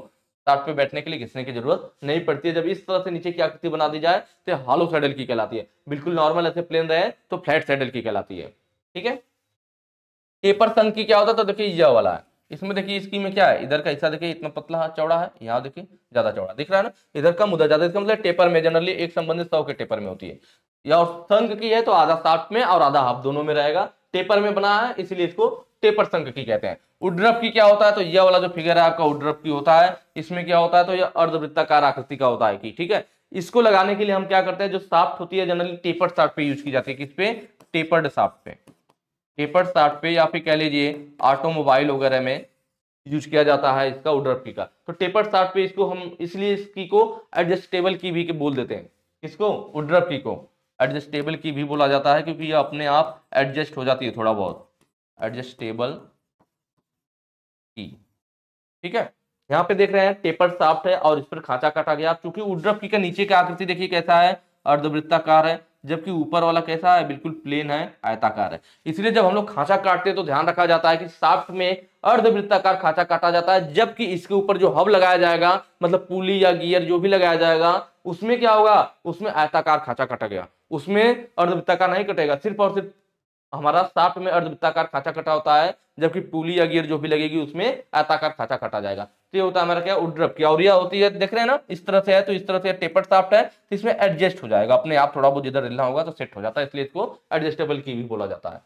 Speaker 1: शाफ्ट पे बैठने के लिए घिसने की जरूरत नहीं पड़ती है। जब इस तरह से नीचे की आकृति बना दी जाए तो हालो सैडल की कहलाती है। बिल्कुल नॉर्मल ऐसे प्लेन रहे तो फ्लैट सैडल की कहलाती है। ठीक है, टेपर संघ की क्या होता है, तो देखिए यह वाला है, इसमें देखिए इसकी में क्या है, इधर का हिस्सा देखिए इतना पतला चौड़ा है, यहाँ देखिए ज्यादा चौड़ा दिख रहा है ना, इधर का मुद्दा ज्यादा, इसका मतलब टेपर में जनरली एक संबंधित 100 के टेपर में होती है। या और संघ की है तो आधा शाफ्ट में और आधा हाफ दोनों में रहेगा, टेपर में बना है इसलिए इसको टेपर संघ की कहते हैं। उड्रप की क्या होता है, तो यह वाला जो फिगर है आपका उड्रप की होता है, इसमें क्या होता है, तो यह अर्धवृत्ताकार आकृति का होता है कि, ठीक है, इसको लगाने के लिए हम क्या करते हैं, जो शाफ्ट होती है जनरली टेपर शाफ्ट पे यूज की जाती है, किस पे, टेपर्ड शाफ्ट पे, टेपर्ड शाफ्ट पे, या फिर कह लीजिए ऑटोमोबाइल वगैरह में यूज किया जाता है इसका उड्रप की का। तो टेपर्ड शाफ्ट पे इसको हम इसलिए इसकी को एडजस्टेबल की भी बोल देते हैं, इसको उड्रप की को एडजस्टेबल की भी बोला जाता है, क्योंकि ये अपने आप एडजस्ट हो जाती है थोड़ा बहुत, एडजस्टेबल की। ठीक है, यहाँ पे देख रहे हैं टेपर्ड शाफ्ट है और इस पर खांचा काटा गया। चूंकि उड्रप की का नीचे का आकृति देखिए कैसा है, अर्धवृत्ताकार है, जबकि ऊपर वाला कैसा है, बिल्कुल प्लेन है, आयताकार है। इसलिए जब हम लोग खांचा काटते हैं तो ध्यान रखा जाता है कि शाफ्ट में अर्धवृत्ताकार खांचा काटा जाता है, जबकि इसके ऊपर जो हब लगाया जाएगा, मतलब पुली या गियर जो भी लगाया जाएगा, उसमें क्या होगा, उसमें आयताकार खांचा काटा गया, उसमें अर्धवृत्ताकार नहीं कटेगा, सिर्फ और सिर्फ हमारा शाफ्ट में अर्धवृत्ताकार खांचा कटा होता है, जबकि पुली या गियर जो भी लगेगी उसमें आयताकार खांचा कटा जाएगा। तो ये होता है हमारा क्या, उड्रप की। और यह होती है, देख रहे हैं ना, इस तरह से है तो इस तरह से टेपर्ड शाफ्ट है, तो इसमें एडजस्ट हो जाएगा अपने आप, थोड़ा बहुत जिधर हिलना होगा तो सेट हो जाता है, इसलिए इसको एडजस्टेबल की भी बोला जाता है।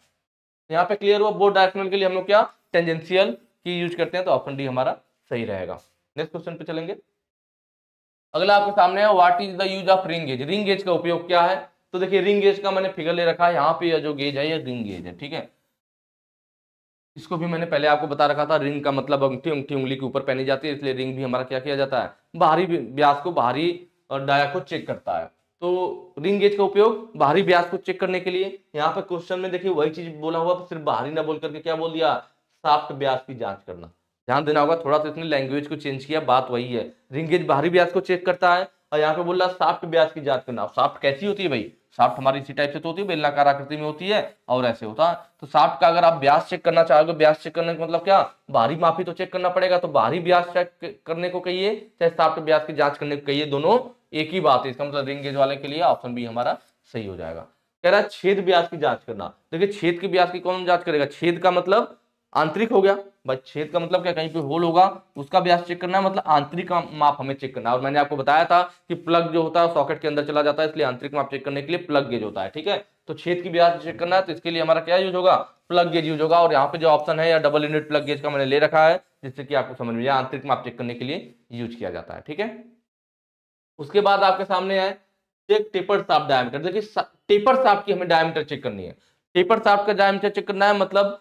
Speaker 1: यहाँ पे क्लियर हुआ। बोथ डायरेक्शनल के लिए हम लोग क्या टेंजेंशियल की यूज करते हैं, तो ऑप्शन डी हमारा सही रहेगा। नेक्स्ट क्वेश्चन पे चलेंगे। अगला आपके सामने है, what is the use of ring gauge. Ring gauge का उपयोग क्या है? तो देखिए रिंग गेज का मैंने फिगर ले रखा है, यहाँ पे जो गेज है ये रिंग गेज है, ठीक है। इसको भी मैंने पहले आपको बता रखा था, रिंग का मतलब अंगूठी, अंगूठी उंगली के ऊपर पहनी जाती है, इसलिए रिंग भी हमारा क्या किया जाता है, बाहरी व्यास को, बाहरी और डाया को चेक करता है। तो रिंग गेज का उपयोग बाहरी व्यास को चेक करने के लिए। यहाँ पे क्वेश्चन में देखिए वही चीज बोला हुआ, सिर्फ बाहरी ना बोल करके क्या बोल दिया, शाफ्ट व्यास की जांच करना। ध्यान देना होगा, थोड़ा सा इसने लैंग्वेज को चेंज किया, बात वही है। रिंग गेज बाहरी व्यास को चेक करता है, और यहाँ पे बोल रहा शाफ्ट व्यास की जांच करना। शाफ्ट कैसी होती है भाई, शाफ्ट हमारी इसी टाइप से तो होती है, बेलनाकार आकृति में होती है और ऐसे होता है। तो शाफ्ट का अगर आप व्यास चेक करना चाहोगे, व्यास चेक करने का मतलब क्या, बाहरी मापी तो चेक करना पड़ेगा, तो बाहरी व्यास चेक करने को कहिए चाहे शाफ्ट व्यास की जांच करने को कहिए, दोनों एक ही बात है। इसका मतलब रिंग गेज वाले के लिए ऑप्शन बी हमारा सही हो जाएगा। कह रहा है छेद व्यास की जांच करना। देखिए छेद की व्यास की कौन जांच करेगा, छेद का मतलब आंतरिक हो गया भाई, छेद का मतलब क्या, कहीं पे होल होगा उसका व्यास चेक करना है, मतलब आंतरिक का माप हमें चेक करना है। और मैंने आपको बताया था कि प्लग जो होता है सॉकेट के अंदर चला जाता है, इसलिए आंतरिक माप चेक करने के लिए प्लग गेज होता है, ठीक है। तो छेद की व्यास चेक करना है, तो इसके लिए हमारा क्या यूज होगा, प्लग गेज यूज होगा। और यहाँ पे जो ऑप्शन है या डबल यूनिट प्लग गेज का मैंने ले रखा है, जिससे कि आपको समझ में आए, आंतरिक माप चेक करने के लिए यूज किया जाता है, ठीक है। उसके बाद आपके सामने है चेक टेपर्ड शाफ्ट डायमीटर। देखिए टेपर्ड शाफ्ट की हमें डायमीटर चेक करनी है। टेपर्ड शाफ्ट का डायमीटर चेक करना है, मतलब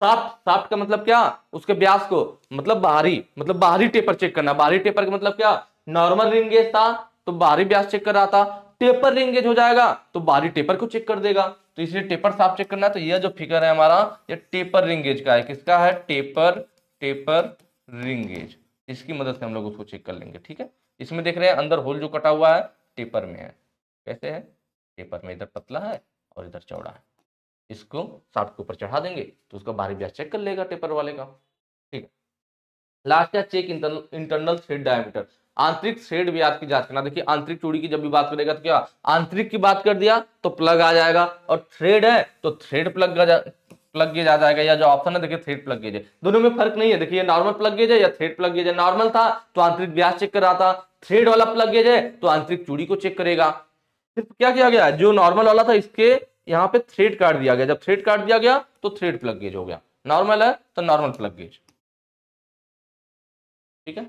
Speaker 1: शाफ्ट, शाफ्ट का मतलब क्या, उसके व्यास को, मतलब बाहरी टेपर चेक करना। बाहरी टेपर का मतलब क्या, नॉर्मल रिंग गेज था तो बाहरी व्यास चेक कर रहा था, टेपर रिंग गेज हो जाएगा तो बाहरी टेपर को चेक कर देगा। तो इसलिए टेपर शाफ्ट चेक करना है। तो यह जो फिगर है हमारा, ये टेपर रिंग गेज का है। किसका है, टेपर रिंग गेज। इसकी मदद से हम लोग उसको चेक कर लेंगे, ठीक है। इसमें देख रहे हैं अंदर होल जो कटा हुआ है टेपर में है। कैसे है, टेपर में इधर पतला है और इधर चौड़ा है। इसको शाफ्ट के ऊपर चढ़ा देंगे तो उसका बाहरी व्यास चेक कर लेगा टेपर वाले का, ठीक है। लास्ट है चेक इंटरनल थ्रेड डायमीटर। आंतरिक थ्रेड व्यास की जांच करना। देखिए आंतरिक चूड़ी की जब भी बात करेगा तो क्या, आंतरिक की बात कर दिया तो प्लग आ जाएगा, और थ्रेड है तो थ्रेड प्लग गेज आ जाएगा, या जो ऑप्शन है देखिए थ्रेड प्लग गेज है। दोनों में फर्क नहीं है, देखिए नॉर्मल प्लग गेज है या थ्रेड प्लग गेज है। नॉर्मल था तो आंतरिक व्यास चेक कर रहा था, थ्रेड वाला प्लग गेज है तो आंतरिक चूड़ी को चेक करेगा। सिर्फ क्या किया गया, जो नॉर्मल वाला था इसके यहाँ पे थ्रेड काट दिया गया, जब थ्रेड काट दिया गया तो थ्रेड प्लग गेज हो गया, नॉर्मल है तो नॉर्मल प्लग गेज, ठीक है।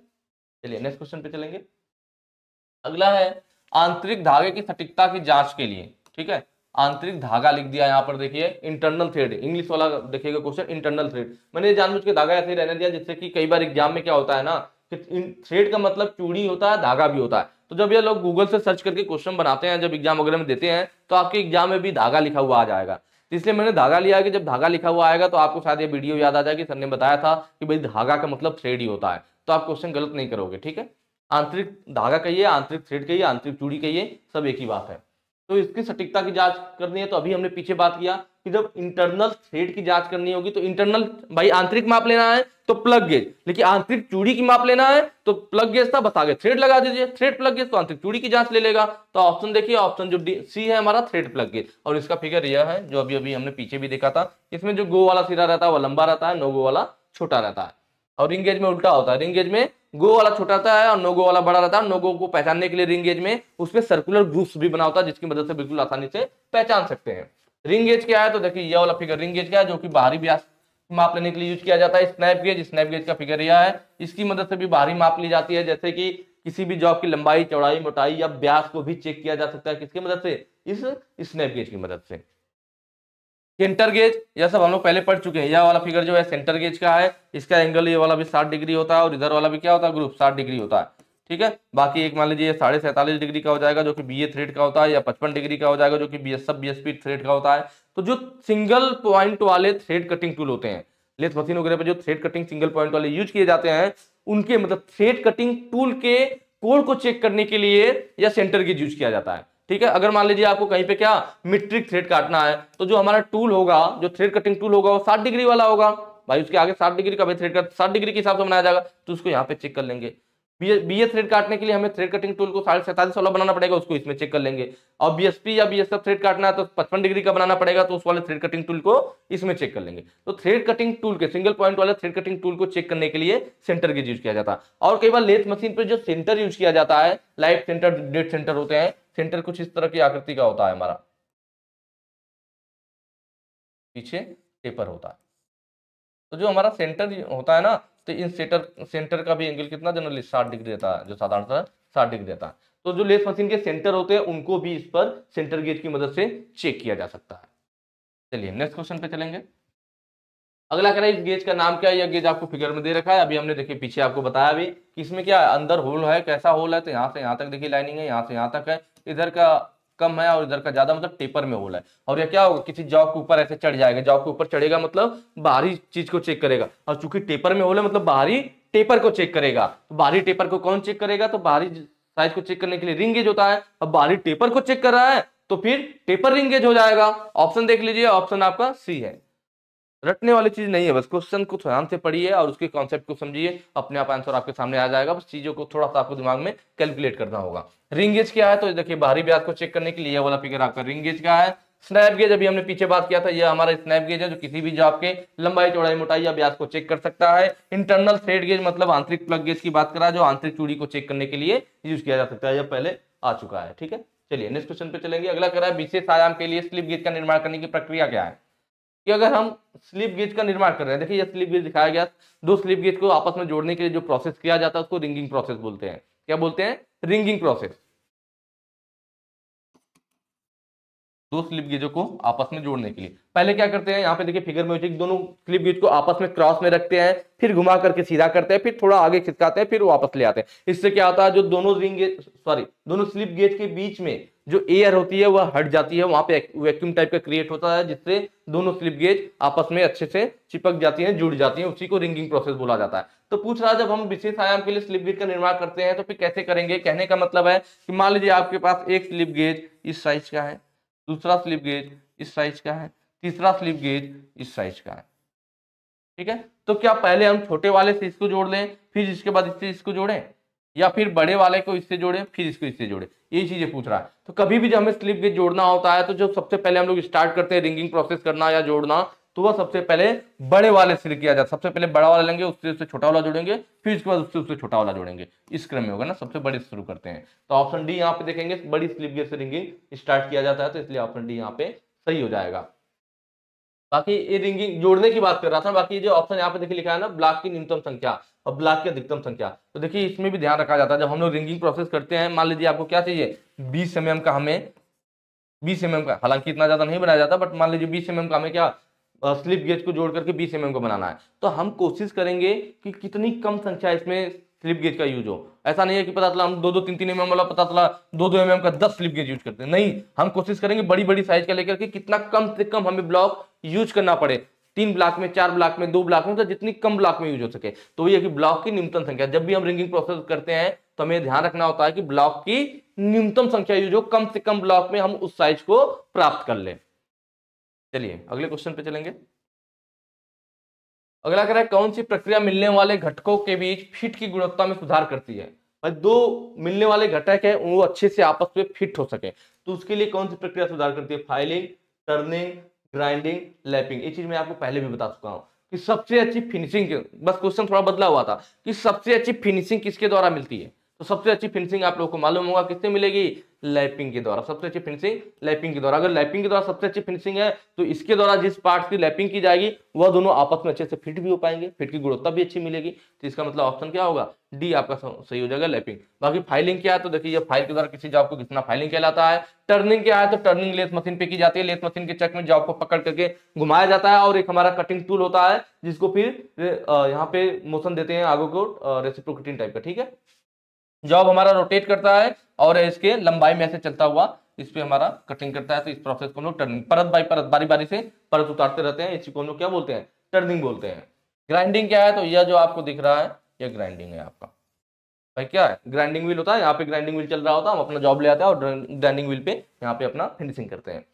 Speaker 1: चलिए नेक्स्ट क्वेश्चन पे चलेंगे। अगला है आंतरिक धागे की सटीकता की जांच के लिए, ठीक है। आंतरिक धागा लिख दिया यहाँ पर, देखिए इंटरनल थ्रेड, इंग्लिश वाला देखिएगा क्वेश्चन, इंटरनल थ्रेड। मैंने जानबूझ के धागा ऐसे ही रहने दिया, जिससे कि कई बार एग्जाम में क्या होता है ना, कि थ्रेड का मतलब चूड़ी होता है, धागा भी होता है। तो जब ये लोग गूगल से सर्च करके क्वेश्चन बनाते हैं, जब एग्जाम वगैरह में देते हैं, तो आपके एग्जाम में भी धागा लिखा हुआ आ जाएगा। तो इसलिए मैंने धागा लिया है कि जब धागा लिखा हुआ आएगा तो आपको शायद ये वीडियो याद आ जाएगी, सर ने बताया था कि भाई धागा का मतलब थ्रेड ही होता है, तो आप क्वेश्चन गलत नहीं करोगे, ठीक है। आंतरिक धागा कहिए, आंतरिक थ्रेड कहिए, आंतरिक चूड़ी कहिए, सब एक ही बात है। तो इसकी सटीकता की जांच करनी है, तो अभी हमने पीछे बात किया कि जब इंटरनल थ्रेड की जांच करनी होगी तो इंटरनल भाई आंतरिक माप लेना है तो प्लग गेज, लेकिन आंतरिक चूड़ी की माप लेना है तो प्लग गेज था, बस आगे थ्रेड लगा दीजिए, थ्रेड प्लग गेज, तो आंतरिक चूड़ी की जांच ले लेगा। तो ऑप्शन देखिए, ऑप्शन जो सी है हमारा थ्रेड प्लग गेज, और इसका फिगर यह है जो अभी अभी हमने पीछे भी देखा था। इसमें जो गो वाला सिरा रहता है वो लंबा रहता है, नो गो वाला छोटा रहता है। और रिंग गेज में उल्टा होता है, रिंग गेज में गो वाला छोटा रहता है और नो गो वाला बड़ा रहता है। नो गो को पहचानने के लिए रिंग गेज में उसमें सर्कुलर ग्रूव्स भी बना होता है, जिसकी मदद से बिल्कुल आसानी से पहचान सकते हैं। रिंग गेज क्या है, तो देखिए ये वाला फिगर रिंग गेज क्या है, जो कि बाहरी व्यास माप लेने के लिए यूज किया जाता है। स्नैप गेज, स्नैप गेज का फिगर यह है, इसकी मदद से भी बाहरी माप ली जाती है, जैसे कि किसी भी जॉब की लंबाई, चौड़ाई, मोटाई या व्यास को भी चेक किया जा सकता है, किसकी मदद से, इस स्नैप गेज की मदद से। सेंटर गेज, यह सब हम लोग पहले पढ़ चुके हैं। यह वाला फिगर जो है सेंटर गेज का है, इसका एंगल ये वाला भी 60 डिग्री होता है, और इधर वाला भी क्या होता है, ग्रुप 60 डिग्री होता है, ठीक है। बाकी एक मान लीजिए ये 47.5 डिग्री का हो जाएगा, जो कि बीए थ्रेड का होता है, या 55 डिग्री का हो जाएगा, जो कि बीएसपी थ्रेड का होता है। तो जो सिंगल पॉइंट वाले थ्रेड कटिंग टूल होते हैं, लेथ मशीन वगैरह पे जो थ्रेड कटिंग सिंगल पॉइंट वाले यूज किए जाते हैं, उनके मतलब थ्रेड कटिंग टूल के कोण को चेक करने के लिए यह सेंटर गेज यूज किया जाता है, ठीक है। अगर मान लीजिए आपको कहीं पे क्या मीट्रिक थ्रेड काटना है, तो जो हमारा टूल होगा, जो थ्रेड कटिंग टूल होगा, वो 60 डिग्री वाला होगा भाई, उसके आगे 60 डिग्री का थ्रेड का 60 डिग्री के हिसाब से बनाया जाएगा, तो उसको यहाँ पे चेक कर लेंगे। बीए थ्रेड काटने के लिए हमें थ्रेड कटिंग टूल को 47.5 वाला बनाना पड़ेगा, उसको इसमें चेक कर लेंगे। और बीएसपी या बीएसएफ थ्रेड काटना है तो 55 डिग्री का बनाना पड़ेगा, तो उस वाले थ्रेड कटिंग टूल को इसमें चेक कर लेंगे। तो थ्रेड कटिंग टूल के सिंगल पॉइंट वाले थ्रेड कटिंग टूल को चेक करने के लिए सेंटर गेज यूज किया जाता है। और कई बार लेथ मशीन पर जो सेंटर यूज किया जाता है, लाइट सेंटर, डेड सेंटर होते हैं। सेंटर कुछ इस तरह की आकृति का होता है, हमारा पीछे टेपर होता है। तो जो हमारा सेंटर होता है ना, तो इन सेंटर का भी एंगल कितना जनरली 60 डिग्री रहता है, जो साधारणतः 60 डिग्री रहता है। तो जो लेथ मशीन के सेंटर होते हैं उनको भी इस पर सेंटर गेज की मदद से चेक किया जा सकता है। चलिए नेक्स्ट क्वेश्चन पे चलेंगे। अगला कह रहा है इस गेज का नाम क्या है। यह गेज आपको फिगर में दे रखा है, अभी हमने देखिए पीछे आपको बताया भी कि इसमें क्या है, अंदर होल है, कैसा होल है, तो यहाँ से यहाँ तक देखिए लाइनिंग है, यहाँ से यहाँ तक है, इधर का कम है और इधर का ज्यादा, मतलब टेपर में होल है। और यह क्या होगा, किसी जॉब के ऊपर ऐसे चढ़ जाएगा, जॉब के ऊपर चढ़ेगा मतलब बाहरी चीज को चेक करेगा, और चूंकि टेपर में होल है मतलब बाहरी टेपर को चेक करेगा। तो बाहरी टेपर को कौन चेक करेगा, तो बाहरी साइज को चेक करने के लिए रिंग गेज होता है। अब बाहरी टेपर को चेक कर रहा है तो फिर टेपर रिंग गेज हो जाएगा। ऑप्शन देख लीजिए, ऑप्शन आपका सी है। रटने वाली चीज नहीं है, बस क्वेश्चन को ध्यान से पढ़िए और उसके कॉन्सेप्ट को समझिए, अपने आप आंसर आपके सामने आ जाएगा। बस चीजों को थोड़ा सा आपको दिमाग में कैलकुलेट करना होगा। रिंग गेज क्या है, तो देखिए बाहरी व्यास को चेक करने के लिए वाला फिगर आपका रिंग गेज का है। स्नैप गेज अभी हमने पीछे बात किया था, ये हमारा स्नैप गेज है जो किसी भी जॉब के लंबाई, चौड़ाई, मोटाई या व्यास को चेक कर सकता है। इंटरनल थ्रेड गेज मतलब आंतरिक प्लग गेज की बात करा, जो आंतरिक चूड़ी को चेक करने के लिए यूज किया जा सकता है, यह पहले आ चुका है। ठीक है, चलिए नेक्स्ट क्वेश्चन पे चलेंगे। अगला कह रहा है विशेष आयाम के लिए स्लिप गेज का निर्माण करने की प्रक्रिया क्या है। कि अगर हम स्लिप गेज का निर्माण कर रहे हैं, देखिए ये स्लिप गेज दिखाया गया, दो स्लिप गेज को आपस में जोड़ने के लिए जो प्रोसेस किया जाता है उसको रिंगिंग प्रोसेस बोलते हैं। क्या बोलते हैं, रिंगिंग प्रोसेस। दो स्लिप गेजों को आपस में जोड़ने के लिए पहले क्या करते हैं, यहाँ पे देखिए फिगर में दोनों स्लिप गेज को आपस में क्रॉस में रखते हैं, फिर घुमा करके सीधा करते हैं, फिर थोड़ा आगे खिसकाते हैं, फिर वापस ले आते हैं। इससे क्या होता है, जो दोनों दोनों स्लिप गेज के बीच में जो एयर होती है वह हट जाती है, वहां पे वैक्यूम टाइप का क्रिएट होता है, जिससे दोनों स्लिप गेज आपस में अच्छे से चिपक जाती हैं, जुड़ जाती हैं, उसी को रिंगिंग प्रोसेस बोला जाता है। तो पूछ रहा है जब हम विशेष आयाम के लिए स्लिप गेज का निर्माण करते हैं तो फिर कैसे करेंगे। कहने का मतलब है कि मान लीजिए आपके पास एक स्लिप गेज इस साइज का है, दूसरा स्लिप गेज इस साइज का है, तीसरा स्लिप गेज इस साइज का है। ठीक है, तो क्या पहले हम छोटे वाले से इसको जोड़ लें, फिर इसके बाद इससे इसको जोड़ें, या फिर बड़े वाले को इससे जोड़ें फिर इसको इससे जोड़ें, यही चीजें पूछ रहा है। तो कभी भी जब हमें स्लिप गेज जोड़ना होता है तो जो सबसे पहले हम लोग स्टार्ट करते हैं रिंगिंग प्रोसेस करना या जोड़ना, तो वह सबसे पहले बड़े वाले से किया जाता है। सबसे पहले बड़ा वाला लेंगे, उससे छोटा वाला जोड़ेंगे, फिर उसके बाद उससे छोटा वाला जोड़ेंगे, इस क्रम में होगा ना। सबसे बड़े से शुरू करते हैं, तो ऑप्शन डी यहाँ पे देखेंगे, बड़ी स्लिप गेज से रिंगिंग स्टार्ट किया जाता है, तो इसलिए ऑप्शन डी यहाँ पे सही हो जाएगा। बाकी ये रिंगिंग जोड़ने की बात कर रहा था, बाकी जो ऑप्शन यहाँ पे देखिए लिखा है ना, ब्लॉक की न्यूनतम संख्या और ब्लॉक की अधिकतम संख्या, तो देखिए इसमें भी ध्यान रखा जाता है। जब हम लोग रिंगिंग प्रोसेस करते हैं, मान लीजिए आपको क्या चाहिए, 20 mm का, हमें 20 mm का, हालांकि इतना ज्यादा नहीं बनाया जाता, बट मान लीजिए 20 mm का हमें क्या स्लिप गेज को जोड़ करके 20 mm को बनाना है, तो हम कोशिश करेंगे कि कितनी कम संख्या इसमें स्लिप गेज का यूज हो। ऐसा नहीं है कि पता चला हम 2-2, 3-3 mm वाला, पता चला 2-2 mm का 10 स्लिप गेज यूज करते हैं, नहीं, हम कोशिश करेंगे बड़ी बड़ी साइज का लेकर के कितना कम से कम हमें ब्लॉक यूज करना पड़े, 3 ब्लॉक में, 4 ब्लॉक में, 2 ब्लॉक में, तो जितनी कम ब्लॉक में यूज हो सके। तो ये कि ब्लॉक की न्यूनतम संख्या, जब भी हम रिंगिंग प्रोसेस करते हैं तो हमें ध्यान रखना होता है कि ब्लॉक की न्यूनतम संख्या यूज हो, कम से कम ब्लॉक में हम उस साइज को प्राप्त कर ले। चलिए अगले क्वेश्चन पे चलेंगे। अगला कह रहा है कौन सी प्रक्रिया मिलने वाले घटकों के बीच फिट की गुणवत्ता में सुधार करती है। भाई दो मिलने वाले घटक है वो अच्छे से आपस में फिट हो सके, तो उसके लिए कौन सी प्रक्रिया सुधार करती है। Filing, turning, grinding, lapping. ये चीज मैं आपको पहले भी बता चुका हूं कि सबसे अच्छी फिनिशिंग, बस क्वेश्चन थोड़ा बदला हुआ था कि सबसे अच्छी फिनिशिंग किसके द्वारा मिलती है। तो सबसे अच्छी फिनिशिंग आप लोगों को मालूम होगा किससे मिलेगी, लैपिंग के द्वारा। सबसे अच्छी फिनिशिंग लैपिंग के द्वारा। अगर लैपिंग के द्वारा सबसे अच्छी फिनिशिंग है तो इसके द्वारा जिस पार्ट की लैपिंग की जाएगी वह दोनों आपस में अच्छे से फिट भी हो पाएंगे, फिट की गुणवत्ता भी अच्छी मिलेगी। तो इसका मतलब ऑप्शन क्या होगा, डी आपका सही हो जाएगा, लैपिंग। बाकी फाइलिंग क्या है, तो देखिए ये फाइल के द्वारा किसी जॉब को कितना फाइलिंग कहलाता है। टर्निंग क्या है, तो टर्निंग लेथ मशीन पे की जाती है, लेथ मशीन के चक में जॉब को पकड़ करके घुमाया जाता है, और एक हमारा कटिंग टूल होता है जिसको फिर यहाँ पे मोशन देते हैं आगे को, रेसिप्रोकेटिंग टाइप का। ठीक है, जॉब हमारा रोटेट करता है और इसके लंबाई में ऐसे चलता हुआ इस पे हमारा कटिंग करता है। तो इस प्रोसेस को हम लोग टर्निंग, परत बाई परत, बारी बारी से परत उतारते रहते हैं, इसी को हम लोग क्या बोलते हैं, टर्निंग बोलते हैं। ग्राइंडिंग क्या है, तो यह जो आपको दिख रहा है यह ग्राइंडिंग है आपका। भाई क्या है, ग्राइंडिंग व्हील होता है, यहाँ पे ग्राइंडिंग व्हील चल रहा होता है, हम अपना जॉब ले आते हैं और ग्राइंडिंग व्हील पे यहाँ पे अपना फिनिशिंग करते हैं।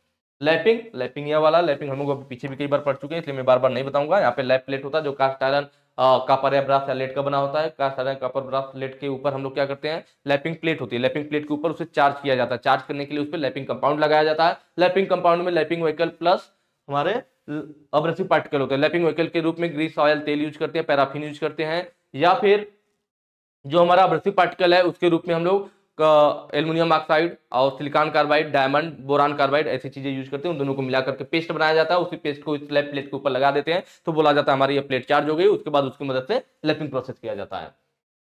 Speaker 1: लैपिंग, लैपिंग यह वाला लैपिंग हम लोग पीछे भी कई बार पढ़ चुके हैं, इसलिए मैं बार बार नहीं बताऊंगा। यहाँ पे लैप प्लेट होता है जो कास्ट आयरन कॉपर या ब्रास लेट का बना होता है। Cast iron copper brass plate के ऊपर हम लोग क्या करते हैं, लैपिंग प्लेट होती है, लैपिंग प्लेट के ऊपर उसे चार्ज किया जाता है। चार्ज करने के लिए उस पर लैपिंग कंपाउंड लगाया जाता है। लैपिंग कंपाउंड में लैपिंग व्हीकल प्लस हमारे अब्रेसिव पार्टिकल होते हैं। लैपिंग व्हीकल के रूप में ग्रीस, ऑयल, तेल यूज करते हैं, पैराफिन यूज करते हैं, या फिर जो हमारा अब्रेसिव पार्टिकल है उसके रूप में हम लोग एल्युमिनियम ऑक्साइड और silicon carbide, diamond, boron carbide ऐसी चीजें यूज करते हैं। उन दोनों को मिलाकर के पेस्ट बनाया जाता है। उसी पेस्ट को इस लैप प्लेट के ऊपर लगा देते हैं तो बोला जाता है हमारी ये प्लेट चार्ज हो गई। उसके बाद उसकी मदद से लैपिंग प्रोसेस किया जाता है।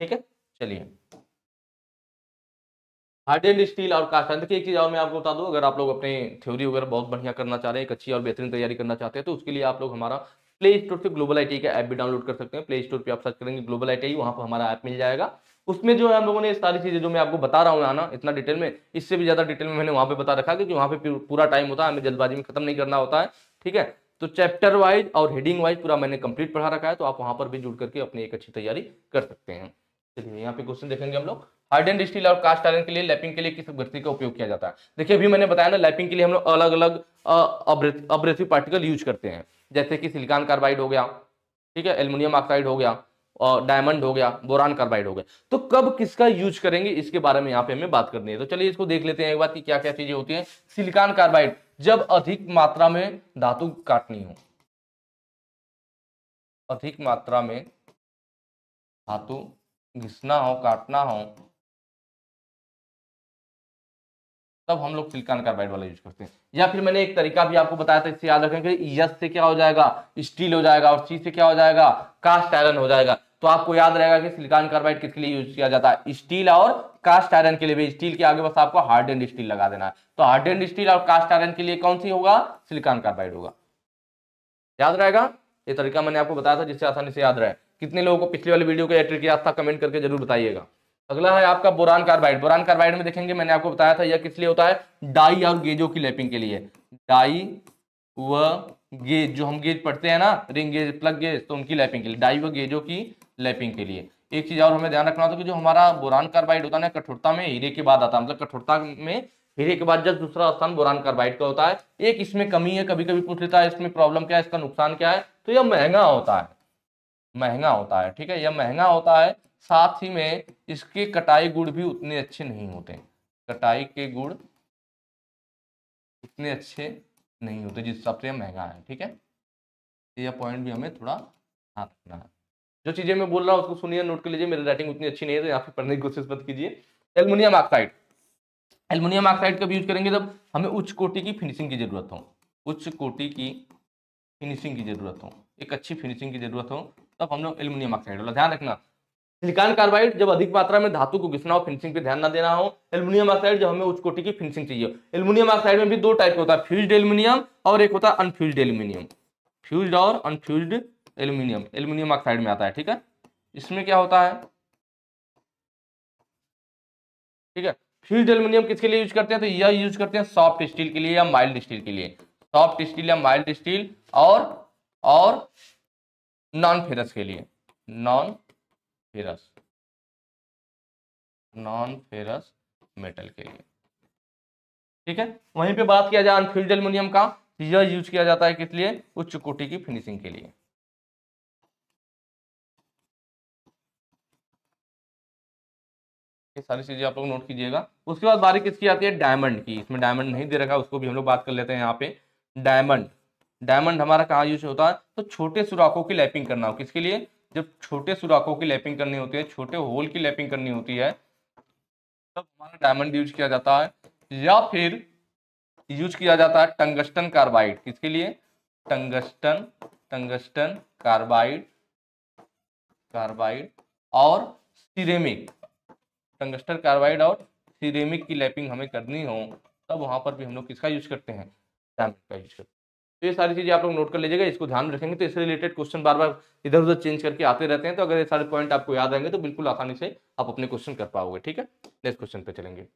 Speaker 1: ठीक है, चलिए हार्डेंड स्टील और कास्ट आयरन। देखिए एक चीज और मैं आपको बता दूं, अगर आप लोग अपने थ्योरी वगैरह बहुत बढ़िया करना चाह रहे हैं, एक अच्छी और बेहतरीन तैयारी करना चाहते हैं, तो उसके लिए आप लोग हमारा प्ले स्टोर से ग्लोबल आईटीआई का ऐप भी डाउनलोड कर सकते हैं। प्ले स्टोर पे आप सर्च करेंगे ग्लोबल आईटीआई, वहां पर हमारा ऐप मिल जाएगा। उसमें जो है हम लोगों ने सारी चीजें जो मैं आपको बता रहा हूँ आना इतना डिटेल में, इससे भी ज्यादा डिटेल में मैंने वहां पे बता रखा है, क्योंकि वहां पे पूरा टाइम होता है, हमें जल्दबाजी में खत्म नहीं करना होता है। ठीक है, तो चैप्टर वाइज और हेडिंग वाइज पूरा मैंने कंप्लीट पढ़ा रखा है, तो आप वहां पर भी जुड़ करके अपनी एक अच्छी तैयारी कर सकते हैं। चलिए यहाँ पे क्वेश्चन देखेंगे हम लोग। हार्डेंड स्टील और कास्ट आयरन के लिए लैपिंग के लिए किस अभ्यर्थी का उपयोग किया जाता है। देखिए अभी मैंने बताया ना, लैपिंग के लिए हम लोग अलग अलग अब्रेसिव पार्टिकल यूज करते हैं, जैसे कि सिलिकॉन कार्बाइड हो गया, ठीक है, एल्युमिनियम ऑक्साइड हो गया, और डायमंड हो गया, बोरान कार्बाइड हो गया। तो कब किसका यूज करेंगे इसके बारे में यहाँ पे हमें बात करनी है। तो चलिए इसको देख लेते हैं एक बार कि क्या क्या चीजें होती हैं। सिलिकॉन कार्बाइड, जब अधिक मात्रा में धातु काटनी हो, अधिक मात्रा में धातु घिसना हो, काटना हो, तब हम लोग सिलिकॉन कार्बाइड वाला यूज करते हैं। या फिर मैंने एक तरीका भी आपको बताया था, इससे याद रखें कि यस से क्या हो जाएगा, स्टील हो जाएगा, और सी से क्या हो जाएगा, कास्ट आयरन हो जाएगा। तो आपको याद रहेगा कि सिलिकॉन कार्बाइड किसके लिए यूज किया जाता है, स्टील और कास्ट आयरन के लिए भी। स्टील के आगे बस आपको हार्डेंड स्टील लगा देना है। तो हार्डेंड स्टील और कास्ट आयरन के लिए कौन सी होगा, सिलिकॉन कार्बाइड होगा। याद रहेगा, ये तरीका मैंने आपको बताया था जिससे आसानी से याद रहे। कितने लोगों को पिछले वाले वीडियो का ट्रिक याद था, कमेंट करके जरूर बताइएगा। अगला है आपका बोरान कार्बाइड। बोरान कार्बाइड में देखेंगे, मैंने आपको बताया था यह किस लिए होता है, डाई और गेजों की लैपिंग के लिए। डाई व गेज, जो हम गेज पढ़ते हैं ना, रिंग गेज, प्लग गेज, तो उनकी लैपिंग के लिए, डाई व गेजों की लैपिंग के लिए। एक चीज और हमें ध्यान रखना होता है कि जो हमारा बोरान कार्बाइड होता है ना, कठोरता में हीरे के बाद आता है, मतलब कठोरता में हीरे के बाद जब दूसरा स्थान बोरान कार्बाइड का होता है। एक इसमें कमी है, कभी कभी पूछ लेता है इसमें प्रॉब्लम क्या है, इसका नुकसान क्या है। तो यह महंगा होता है, महंगा होता है। ठीक है, यह महंगा होता है, साथ ही में इसके कटाई गुण भी उतने अच्छे नहीं होते। कटाई के गुण उतने अच्छे नहीं होते, जिस हिसाब से यह महंगा है। ठीक है, यह पॉइंट भी हमें थोड़ा ध्यान रखना है। जो चीजें मैं बोल रहा हूँ उसको सुनिए, नोट कर लीजिए। मेरी राइटिंग उतनी अच्छी नहीं है तो यहाँ पे पढ़ने की कोशिश मत कीजिए। एल्युमिनियम ऑक्साइड, एल्युमिनियम ऑक्साइड कब यूज करेंगे, जब हमें उच्च कोटि की फिनिशिंग की जरूरत हो, उच्च कोटि की फिनिशिंग की जरूरत हो, एक अच्छी फिनिशिंग की जरूरत हो, तब हम लोग एल्युमिनियम ऑक्साइड वाला ध्यान रखना। सिलिकॉन कार्बाइड, जब अधिक मात्रा में धातु को घिसना हो, फिनिशिंग पे ध्यान ना देना हो। एल्युमिनियम ऑक्साइड, जब हमें उच्च कोटि की फिनिशिंग चाहिए। एल्युमिनियम ऑक्साइड में भी दो टाइप होता है, फ्यूज्ड एल्युमिनियम और एक होता है अनफ्यूज्ड एल्युमिनियम। फ्यूज्ड और अनफ्यूज्ड एल्युमिनियम एल्युमिनियम ऑक्साइड में आता है। ठीक है, इसमें क्या होता है, ठीक है, फ्यूज्ड एल्युमिनियम किसके लिए यूज करते हैं, तो यह यूज करते हैं सॉफ्ट स्टील के लिए या माइल्ड स्टील के लिए। सॉफ्ट स्टील या माइल्ड स्टील और नॉन फेरस के लिए, नॉन फेरस मेटल के लिए। ठीक है, वहीं पे बात किया जाए अनफ्यूज्ड एल्युमिनियम का, यह यूज किया जाता है किस लिए, उच्च कोटि की फिनिशिंग के लिए। ये सारी चीजें आप लोग नोट कीजिएगा। उसके बाद बारी किसकी आती है, डायमंड की। इसमें डायमंड नहीं दे रखा, उसको भी हम लोग बात कर लेते हैं यहाँ पे। डायमंड, डायमंड हमारा कहाँ यूज होता है, तो छोटे सुराखों की लैपिंग करना हो, किसके लिए, जब छोटे सुराखों की लैपिंग करनी होती है, छोटे होल की लैपिंग करनी होती है, तब हमारा डायमंड यूज किया जाता है। या फिर यूज किया जाता है टंगस्टन कार्बाइड, किसके लिए, टंगस्टन कार्बाइड और सिरेमिक। टंगस्टन कार्बाइड और सिरेमिक की लैपिंग हमें करनी हो, तब वहां पर भी हम लोग किसका यूज करते हैं, डायमंड का यूज करते हैं। तो ये सारी चीजें आप लोग नोट कर लीजिएगा, इसको ध्यान में रखेंगे तो इससे रिलेटेड क्वेश्चन बार बार इधर उधर चेंज करके आते रहते हैं। तो अगर ये सारे पॉइंट आपको याद रहेंगे तो बिल्कुल आसानी से आप अपने क्वेश्चन कर पाओगे। ठीक है, नेक्स्ट क्वेश्चन पे चलेंगे। कह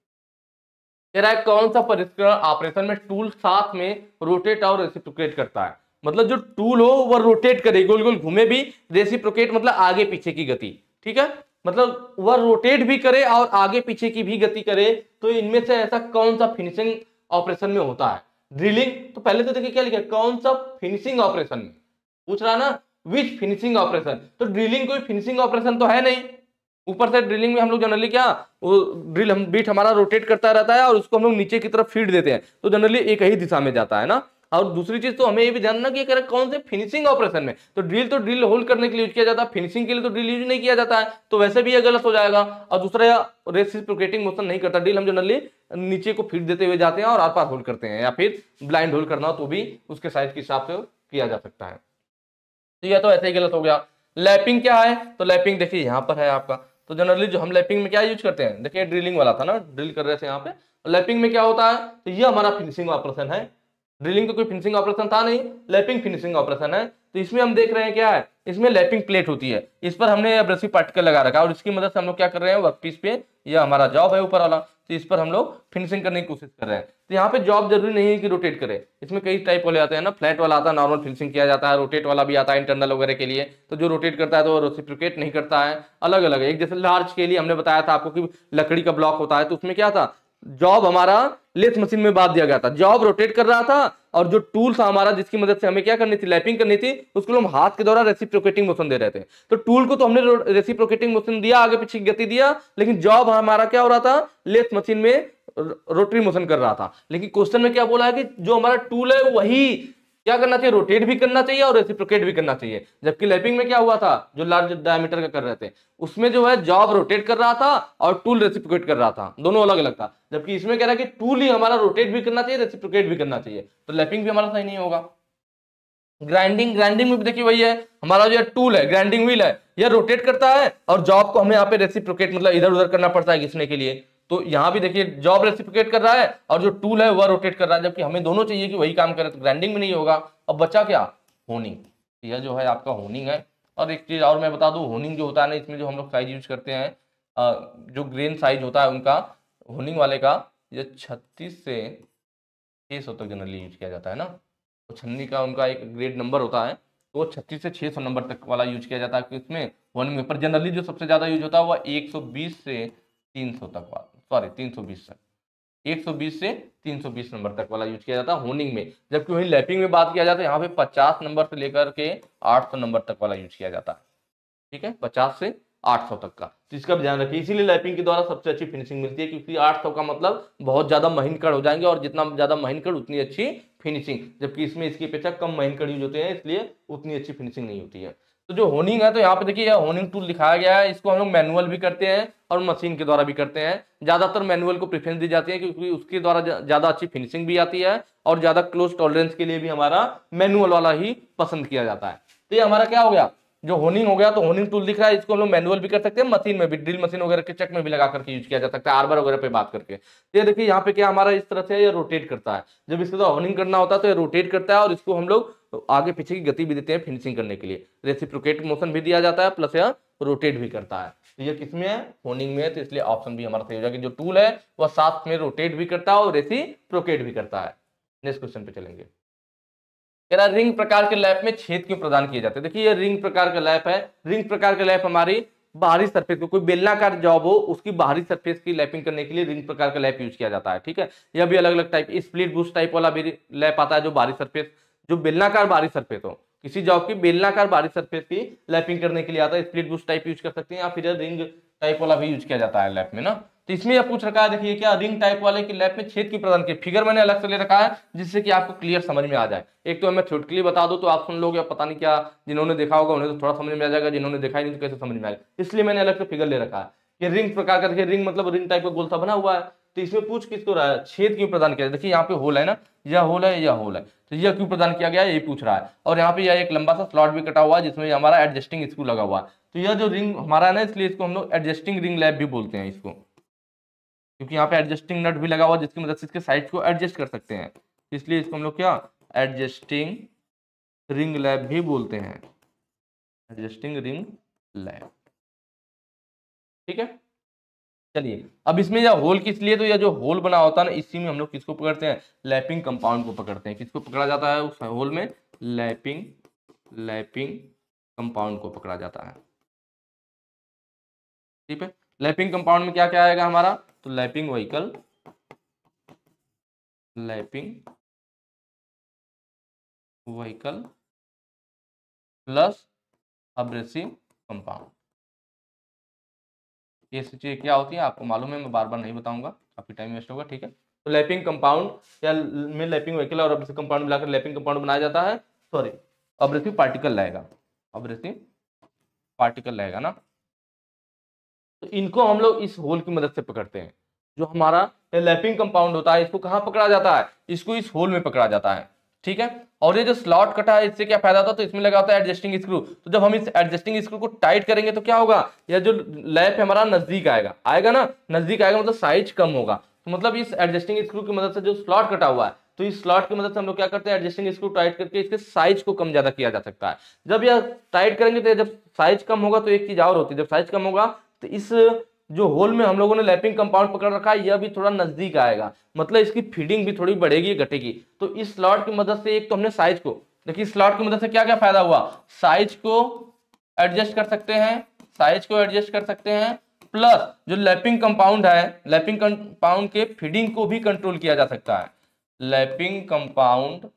Speaker 1: रहा है कौन सा परिष्करण ऑपरेशन में टूल साथ में रोटेट और रेसिप्रोकेट करता है। मतलब जो टूल हो वह रोटेट करे, गोल गोल घूमे भी, रेसिप्रोकेट मतलब आगे पीछे की गति। ठीक है, मतलब वह रोटेट भी करे और आगे पीछे की भी गति करे। तो इनमें से ऐसा कौन सा फिनिशिंग ऑपरेशन में होता है, ड्रिलिंग। तो पहले तो देखिए क्या लिखा है, कौन सा फिनिशिंग ऑपरेशन में पूछ रहा ना, विच फिनिशिंग ऑपरेशन, तो ड्रिलिंग कोई फिनिशिंग ऑपरेशन तो है नहीं। ऊपर से ड्रिलिंग में हम लोग जनरली क्या, वो ड्रिल हम बीट हमारा रोटेट करता रहता है और उसको हम लोग नीचे की तरफ फीड देते हैं, तो जनरली एक ही दिशा में जाता है ना। और दूसरी चीज तो हमें ये भी जानना कि कौन से फिनिशिंग ऑपरेशन में, तो ड्रिल होल करने के लिए यूज किया जाता है, फिनिशिंग के लिए तो ड्रिल यूज नहीं किया जाता है, तो वैसे भी ये गलत हो जाएगा। और दूसरा, रेसिप्रोकेटिंग मोशन नहीं करता ड्रिल, हम जनरली नीचे को फीड देते हुए जाते हैं और आर पार होल करते हैं, या फिर ब्लाइंड होल करना हो तो भी उसके साइज के हिसाब से किया जा सकता है। तो यह तो ऐसे ही गलत हो गया। लैपिंग क्या है, तो लैपिंग देखिए यहाँ पर है आपका, तो जनरली जो हम लैपिंग में क्या यूज करते हैं, देखिए ड्रिलिंग वाला था ना, ड्रिल कर रहे थे यहाँ पे, लैपिंग में क्या होता है, तो ये हमारा फिनिशिंग ऑपरेशन है। ड्रिलिंग तो कोई फिनिशिंग ऑपरेशन था नहीं, लैपिंग फिनिशिंग ऑपरेशन है। तो इसमें हम देख रहे हैं क्या है, इसमें लैपिंग प्लेट होती है, इस पर हमने एब्रेसिव पार्टिकल लगा रखा है और इसकी मदद से हम लोग क्या कर रहे हैं, वर्कपीस पे, यह हमारा जॉब है ऊपर वाला, तो इस पर हम लोग फिनिशिंग करने की कोशिश कर रहे हैं। तो यहाँ पे जॉब जरूरी नहीं है कि रोटेट करे, इसमें कई टाइप वाले आते हैं ना, फ्लैट वाला आता है, नॉर्मल फिनिशिंग किया जाता है, रोटेट वाला भी आता है इंटरनल वगैरह के लिए, तो जो रोटेट करता है तो रेसिप्रोकेट नहीं करता है, अलग अलग है। एक जैसे लार्ज के लिए हमने बताया था आपको कि लकड़ी का ब्लॉक होता है, तो उसमें क्या था, जॉब हमारा लेथ मशीन में बांध दिया गया था, जॉब रोटेट कर रहा था और जो टूल था हमारा जिसकी मदद से हमें क्या करनी थी, लैपिंग करनी थी, उसको हम हाथ के द्वारा रेसिप्रोकेटिंग मोशन दे रहे थे। तो टूल को तो हमने रेसिप्रोकेटिंग मोशन दिया, आगे पीछे गति दिया, लेकिन जॉब हमारा क्या हो रहा था, लेथ मशीन में रोटरी मोशन कर रहा था। लेकिन क्वेश्चन में क्या बोला है कि जो हमारा टूल है वही क्या करना चाहिए, रोटेट भी करना चाहिए और रेसिप्रोकेट भी करना चाहिए। जबकि लैपिंग में क्या हुआ था, जो लार्ज डायमीटर का कर रहे थे उसमें जो है जॉब रोटेट कर रहा था और टूल रेसिप्रोकेट कर रहा था, दोनों अलग अलग था। जबकि इसमें कह रहा है कि टूल ही हमारा रोटेट भी करना चाहिए, रेसिप्रोकेट भी करना चाहिए, तो लैपिंग भी हमारा सही नहीं होगा। ग्राइंडिंग में भी देखिए वही है, हमारा जो टूल है, ग्राइंडिंग व्हील है, यह रोटेट करता है और जॉब को हमें यहाँ पे रेसिप्रोकेट मतलब इधर उधर करना पड़ता है घिसने के लिए। तो यहाँ भी देखिए जॉब रेसिप्रोकेट कर रहा है और जो टूल है वह रोटेट कर रहा है, जबकि हमें दोनों चाहिए कि वही काम करे, तो ग्राइंडिंग में नहीं होगा। अब बचा क्या, होनिंग, यह जो है आपका होनिंग है। और एक चीज और मैं बता दूं, होनिंग जो होता है ना, इसमें जो हम लोग साइज यूज करते हैं, जो ग्रेन साइज होता है उनका, होनिंग वाले का, ये 36 से 600 तक जनरली यूज किया जाता है ना। तो छन्नी का उनका एक ग्रेड नंबर होता है, तो 36 से 600 नंबर तक वाला यूज किया जाता है इसमें होनिंग में। पर जनरली जो सबसे ज्यादा यूज होता है वह 120 से 300 तक वाला, सॉरी 320 तक, 120 से 320 नंबर तक वाला यूज किया जाता है होनिंग में। जबकि वही लैपिंग में बात किया जाता है, यहाँ पे 50 नंबर से लेकर के 800 नंबर तक वाला यूज किया जाता है। ठीक है, 50 से 800 तक का, तो इसका भी ध्यान रखिए। इसीलिए लैपिंग के द्वारा सबसे अच्छी फिनिशिंग मिलती है, क्योंकि 800 का मतलब बहुत ज्यादा महीन कड़ हो जाएंगे और जितना ज्यादा महीन कड़ उतनी अच्छी फिनिशिंग, जबकि इसमें इसकी अपेक्षा कम महीन कड़ यूज होते हैं, इसलिए उतनी अच्छी फिनिशिंग नहीं होती है। तो जो होनिंग है, तो यहाँ पे देखिए होनिंग टूल दिखाया गया है, इसको हम लोग मैनुअल भी करते हैं और मशीन के द्वारा भी करते हैं। ज्यादातर मैनुअल को प्रेफरेंस दी जाती है क्योंकि उसके द्वारा ज्यादा अच्छी फिनिशिंग भी आती है और ज्यादा क्लोज टॉलरेंस के लिए भी हमारा मैनुअल वाला ही पसंद किया जाता है। तो ये हमारा क्या हो गया, जो होनिंग हो गया, तो होनिंग टूल दिख रहा है, इसको हम लोग मैनुअल भी कर सकते हैं, मशीन में भी, ड्रिल मशीन वगैरह के चक में भी लगा करके यूज किया जा सकता है, आर्बर वगैरह पे बात करके। ये देखिए यहाँ पे क्या हमारा इस तरह से ये रोटेट करता है, जब इसके साथ होनिंग करना होता है तो ये रोटेट करता है और इसको हम लोग आगे पीछे की गति भी देते हैं फिनिशिंग करने के लिए, रेसिप्रोकेट मोशन भी दिया जाता है प्लस यह रोटेट भी करता है। तो ये किसमें है, होनिंग में है, तो इसलिए ऑप्शन भी हमारा सही हो जाएगा, जो टूल है वह साथ में रोटेट भी करता है और रेसिप्रोकेट भी करता है। नेक्स्ट क्वेश्चन पे चलेंगे। कह रहा रिंग प्रकार के लैप में छेद क्यों प्रदान किए जाते हैं। देखिए ये रिंग प्रकार का लैप है, रिंग प्रकार का लैप हमारी बाहरी सरफेस को, कोई बेलनाकार जॉब हो उसकी बाहरी सरफेस की लैपिंग करने के लिए रिंग प्रकार का लैप यूज किया जाता है। ठीक है, यह भी अलग अलग टाइप, स्प्लिट बुश टाइप वाला भी लैप आता है, जो बाहरी सरफेस, जो बेलनाकार बाहरी सरफेस हो, किसी जॉब की बेलनाकार बाहरी सरफेस की लैपिंग करने के लिए आता है, स्प्लिट बुश टाइप यूज कर सकते हैं, या फिर रिंग टाइप वाला भी यूज किया जाता है लैप में ना। तो इसमें यह पूछ रखा है, देखिए क्या रिंग टाइप वाले की लैप में छेद क्यों प्रदान किए, फिगर मैंने अलग से ले रखा है जिससे कि आपको क्लियर समझ में आ जाए। एक तो मैं थ्योरेटिकली बता दूं तो आप सुन लोगे, पता नहीं क्या, जिन्होंने देखा होगा उन्हें तो थोड़ा समझ में आ जाएगा, जिन्होंने देखा ही नहीं तो कैसे समझ में आएगा, इसलिए मैंने अलग से फिगर ले रखा है। ये रिंग प्रकार का, देखिए रिंग मतलब रिंग टाइप का गोल सा बना हुआ है, तो इसमें पूछ किसको रहा है, छेद क्यों प्रदान किया। देखिए यहाँ पे होल है ना, यह होल है, यह होल है, तो यह क्यों प्रदान किया गया है ये पूछ रहा है। और यहाँ पे यह एक लंबा सा स्लॉट भी कटा हुआ है जिसमें हमारा एडजस्टिंग स्क्रू लगा हुआ है। तो यह जो रिंग हमारा है ना, इसलिए इसको हम लोग एडजस्टिंग रिंग लैप भी बोलते हैं इसको, क्योंकि यहाँ पे एडजस्टिंग नट भी लगा हुआ है जिसकी मदद से इसके साइड को एडजस्ट कर सकते हैं, इसलिए इसको हम लोग क्या एडजस्टिंग रिंग लैप भी बोलते हैं, एडजस्टिंग रिंग लैप। ठीक है, चलिए अब इसमें यह होल किस लिए, तो यह जो होल बना होता है ना, इसी में हम लोग किसको पकड़ते हैं, लैपिंग कंपाउंड को पकड़ते हैं। किसको पकड़ा जाता है उस होल में, लैपिंग कंपाउंड को पकड़ा जाता है। ठीक है, लैपिंग कंपाउंड में क्या क्या आएगा हमारा, तो lapping vehicle, plus abrasive compound. ये चीजें क्या होती है आपको मालूम है, मैं बार बार नहीं बताऊंगा, काफी टाइम वेस्ट होगा, ठीक है। तो लैपिंग कंपाउंड या में लैपिंग व्हीकल और अब्रेसिव कंपाउंड मिलाकर लैपिंग कंपाउंड बनाया जाता है, सॉरी अब्रेसिव पार्टिकल रहेगा, अब्रेसिव पार्टिकल रहेगा ना। तो इनको हम लोग इस होल की मदद से पकड़ते हैं। जो हमारा लैपिंग कंपाउंड होता है इसको कहाँ पकड़ा जाता है, इसको इस होल में पकड़ा जाता है, ठीक है। और ये जो स्लॉट कटा है इससे क्या फायदा होता है, तो इसमें लगा होता है एडजस्टिंग स्क्रू। तो जब हम इस एडजस्टिंग स्क्रू को टाइट करेंगे तो क्या होगा, यह जो लैप है हमारा नजदीक आएगा, आएगा ना, नजदीक आएगा मतलब साइज कम होगा। तो मतलब इस एडजस्टिंग स्क्रू की मदद से जो स्लॉट कटा हुआ है, तो इस स्लॉट की मदद से हम लोग क्या करते हैं, एडजस्टिंग स्क्रू टाइट करके इसके साइज को कम ज्यादा किया जा सकता है। जब यह टाइट करेंगे तो जब साइज कम होगा तो एक चीज और होती है, जब साइज कम होगा तो इस जो होल में हम लोगों ने लैपिंग कंपाउंड पकड़ रखा है यह भी थोड़ा नजदीक आएगा, मतलब इसकी फीडिंग भी थोड़ी बढ़ेगी घटेगी। तो इस स्लॉट की मदद से एक तो हमने साइज को, देखिए स्लॉट की मदद से क्या क्या फायदा हुआ, साइज को एडजस्ट कर सकते हैं, साइज को एडजस्ट कर सकते हैं, प्लस जो लैपिंग कंपाउंड है, लैपिंग कंपाउंड के फीडिंग को भी कंट्रोल किया जा सकता है। लैपिंग कंपाउंड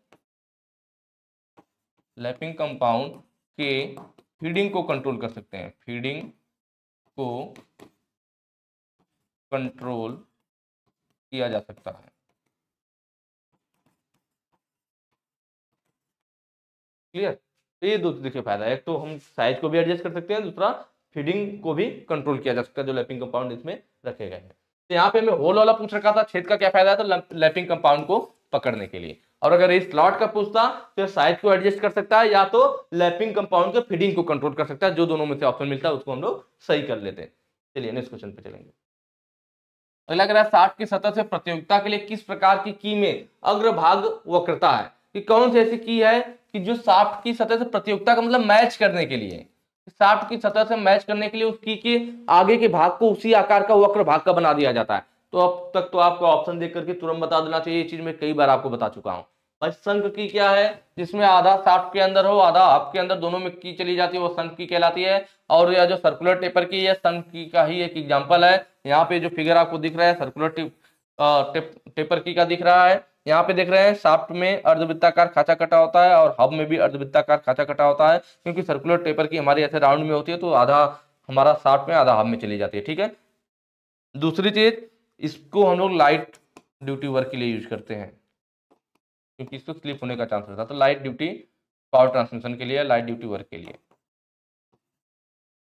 Speaker 1: के फीडिंग को कंट्रोल कर सकते हैं, फीडिंग को कंट्रोल किया जा सकता है। क्लियर। तो ये दो देखिए फायदा है, एक तो हम साइज को भी एडजस्ट कर सकते हैं, दूसरा फीडिंग को भी कंट्रोल किया जा सकता है जो लैपिंग कंपाउंड इसमें रखे गए हैं। तो यहाँ पे हमें होल वाला पूछ रखा था, छेद का क्या फायदा है, तो लैपिंग कंपाउंड को पकड़ने के लिए। और अगर इस स्लॉट का पूछता तो साइज को एडजस्ट कर सकता है या तो लैपिंग कंपाउंड के फीडिंग को कंट्रोल कर सकता है, जो दोनों में से ऑप्शन मिलता है उसको हम लोग सही कर लेते हैं। चलिए नेक्स्ट क्वेश्चन पे चलेंगे। अगला कह रहा है शाफ्ट की सतह से प्रतियोगिता के लिए किस प्रकार की की में अग्रभाग वक्रता है, कि कौन सी ऐसी की है कि जो शाफ्ट की सतह से प्रतियोगिता का मतलब मैच करने के लिए, शाफ्ट की सतह से मैच करने के लिए उस की के आगे के भाग को उसी आकार का वक्र भाग का बना दिया जाता है। तो अब तक तो आपको ऑप्शन देख करके तुरंत बता देना चाहिए, ये चीज मैं कई बार आपको बता चुका हूं। भाई शंख की क्या है, जिसमें आधा शाफ्ट के अंदर हो आधा हाफ के अंदर, दोनों में की चली जाती है, वो शंख की कहलाती है। और यह जो सर्कुलर टेपर की है शंख की का ही एक एग्जांपल है। यहाँ पे जो फिगर आपको दिख रहा है सर्कुलर टेपर की का दिख रहा है। यहाँ पे देख रहे हैं शाफ्ट में अर्धवृत्ताकार खांचा कटा होता है और हब में भी अर्धवृत्ताकार खांचा कटा होता है, क्योंकि सर्कुलर टेपर की हमारी ऐसे राउंड में होती है, तो आधा हमारा शाफ्ट में आधा हब में चली जाती है, ठीक है। दूसरी चीज, इसको हम लोग लाइट ड्यूटी वर्क के लिए यूज करते हैं, क्योंकि इसको स्लिप होने का चांस रहता है। तो लाइट ड्यूटी पावर ट्रांसमिशन के लिए, लाइट ड्यूटी वर्क के लिए,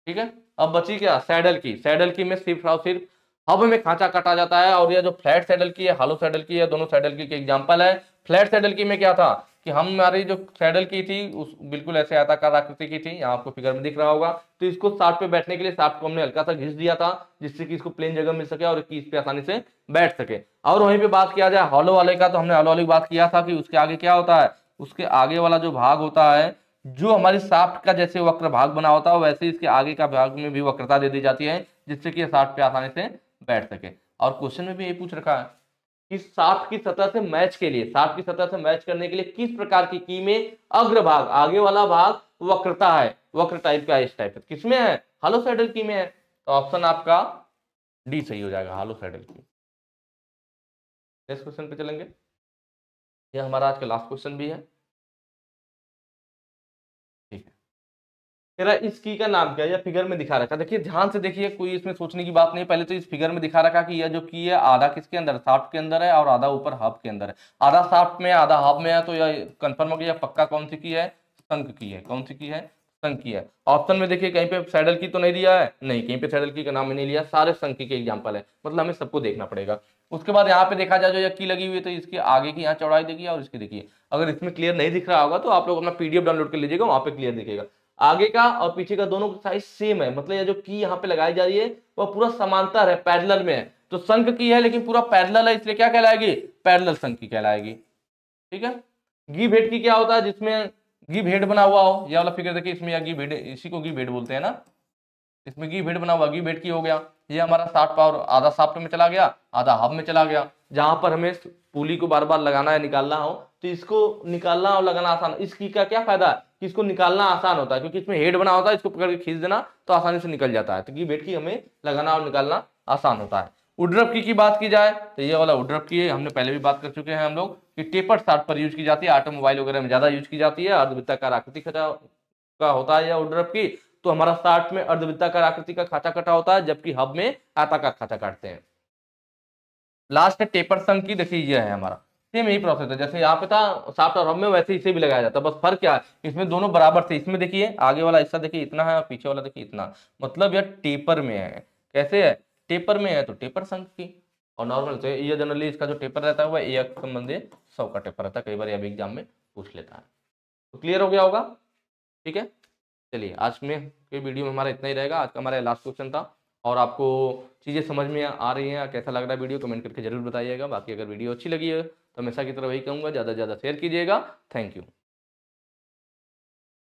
Speaker 1: ठीक है। अब बची क्या, सैडल की। सैडल की में सिर्फ और सिर्फ हब में खांचा काटा जाता है, और यह जो फ्लैट सैडल की है, हॉलो सैडल की है, दोनों सैडल की एग्जांपल है। फ्लैट सैडल की में क्या था कि हमारी जो सैडल की थी उस बिल्कुल ऐसे आयताकार आकृति की थी, यहाँ आपको फिगर में दिख रहा होगा। तो इसको शाफ्ट पे बैठने के लिए शाफ्ट को हमने हल्का सा घिस दिया था, जिससे कि इसको प्लेन जगह मिल सके और इस पे आसानी से बैठ सके। और वहीं पे बात किया जाए हॉलो वाले का, तो हमने हॉलो वाले की बात किया था कि उसके आगे क्या होता है, उसके आगे वाला जो भाग होता है, जो हमारी शाफ्ट का जैसे वक्र भाग बना होता है वैसे इसके आगे का भाग में भी वक्रता दे दी जाती है, जिससे कि शाफ्ट पे आसानी से बैठ सके। और क्वेश्चन में भी यही पूछ रखा है कि शाफ्ट की सतह से मैच के लिए, शाफ्ट की सतह से मैच करने के लिए किस प्रकार की में अग्रभाग, आगे वाला भाग वक्रता है, वक्र टाइप का, इस टाइप किसमें है, हॉलो सैडल की में है। तो ऑप्शन आपका डी सही हो जाएगा, हॉलो सैडल की। नेक्स्ट क्वेश्चन पे चलेंगे, यह हमारा आज का लास्ट क्वेश्चन भी है, ठीक है। तेरा इस की का नाम क्या है, यह फिगर में दिखा रखा, देखिए ध्यान से देखिए, कोई इसमें सोचने की बात नहीं। पहले तो इस फिगर में दिखा रखा कि यह जो की है आधा किसके अंदर, शाफ्ट के अंदर है और आधा ऊपर हब के अंदर है। आधा शाफ्ट में आधा हब में है, तो यह कंफर्म हो गया पक्का कौन सी की है, शंख की है। कौन सी की है, शंख की है। ऑप्शन में देखिए कहीं पे सैडल की तो नहीं दिया है, नहीं कहीं पे सैडल की का नाम नहीं लिया, सारे शंख की के एग्जाम्पल है, मतलब हमें सबको देखना पड़ेगा। उसके बाद यहाँ पे देखा जाए जो यह की लगी हुई है, तो इसकी आगे की यहाँ चौड़ाई देखिए और इसकी देखिए। अगर इसमें क्लियर नहीं दिख रहा होगा तो आप लोग अपना पीडीएफ डाउनलोड कर लीजिएगा, वहां पे क्लियर दिखेगा। आगे का और पीछे का दोनों का साइज सेम है, मतलब ये जो की यहाँ पे लगाई जा रही है वह पूरा समांतर है, पैरेलल में है। तो शंख की है लेकिन पूरा पैरेलल है, इसलिए क्या कहलाएगी, पैरेलल शंख की कहलाएगी, ठीक है। गिव हेड की क्या होता है, जिसमें गिव हेड बना हुआ हो, ये वाला फिगर देखिए, इसमें गिव हेड, इसी को गिव हेड बोलते हैं ना, इसमें गिव हेड बना हुआ, गिव हेड की हो गया। ये हमारा शाफ्ट पावर आधा शाफ्ट में चला गया, आधा हब में चला गया। जहां पर हमें पुली को बार बार लगाना है, निकालना हो, तो इसको निकालना और लगाना आसान। इस की का क्या फायदा है कि इसको निकालना आसान होता है, क्योंकि इसमें हेड बना होता है, इसको पकड़ के खींच देना तो आसानी से निकल जाता है। तो गिव हेड की हमें लगाना और निकालना आसान होता है। वुडरफ की बात की जाए तो ये वाला वुडरफ की है, हमने पहले भी बात कर चुके हैं हम लोग, कि टेपर शाफ्ट पर यूज की जाती है, ऑटोमोबाइल वगैरह में ज्यादा यूज की जाती है। अर्धवृत्ताकार आकृति का होता है या ऑर्डर की, तो हमारा स्टार्ट में अर्धवृत्ताकार आकृति का खाचा कटा होता है, जबकि हब में आयताकार खाचा काटते हैं। लास्ट है टेपर संघ की, देखिए ये है हमारा सेम यही प्रोसेस है जैसे यहाँ पे था शाफ्ट और हब में, वैसे इसे भी लगाया जाता है। बस फर्क क्या है, इसमें दोनों बराबर थे। इसमें देखिए आगे वाला हिस्सा देखिए इतना है और पीछे वाला देखिए इतना, मतलब यह टेपर में है। कैसे है, टेपर में है तो टेपर संघ की, और नॉर्मल तो ये जनरली इसका जो टेपर रहता है वह ए अक्ष संबंधी 100 का टेपर रहता है। कई बार यह भी एग्जाम में पूछ लेता है। तो क्लियर हो गया होगा, ठीक है। चलिए आज में के वीडियो में हमारा इतना ही रहेगा। आज का हमारा लास्ट क्वेश्चन था, और आपको चीज़ें समझ में आ रही हैं, कैसा लग रहा है वीडियो, कमेंट करके जरूर बताइएगा। बाकी अगर वीडियो अच्छी लगी है तो हमेशा की तरह वही कहूँगा, ज़्यादा से ज़्यादा शेयर कीजिएगा। Thank you.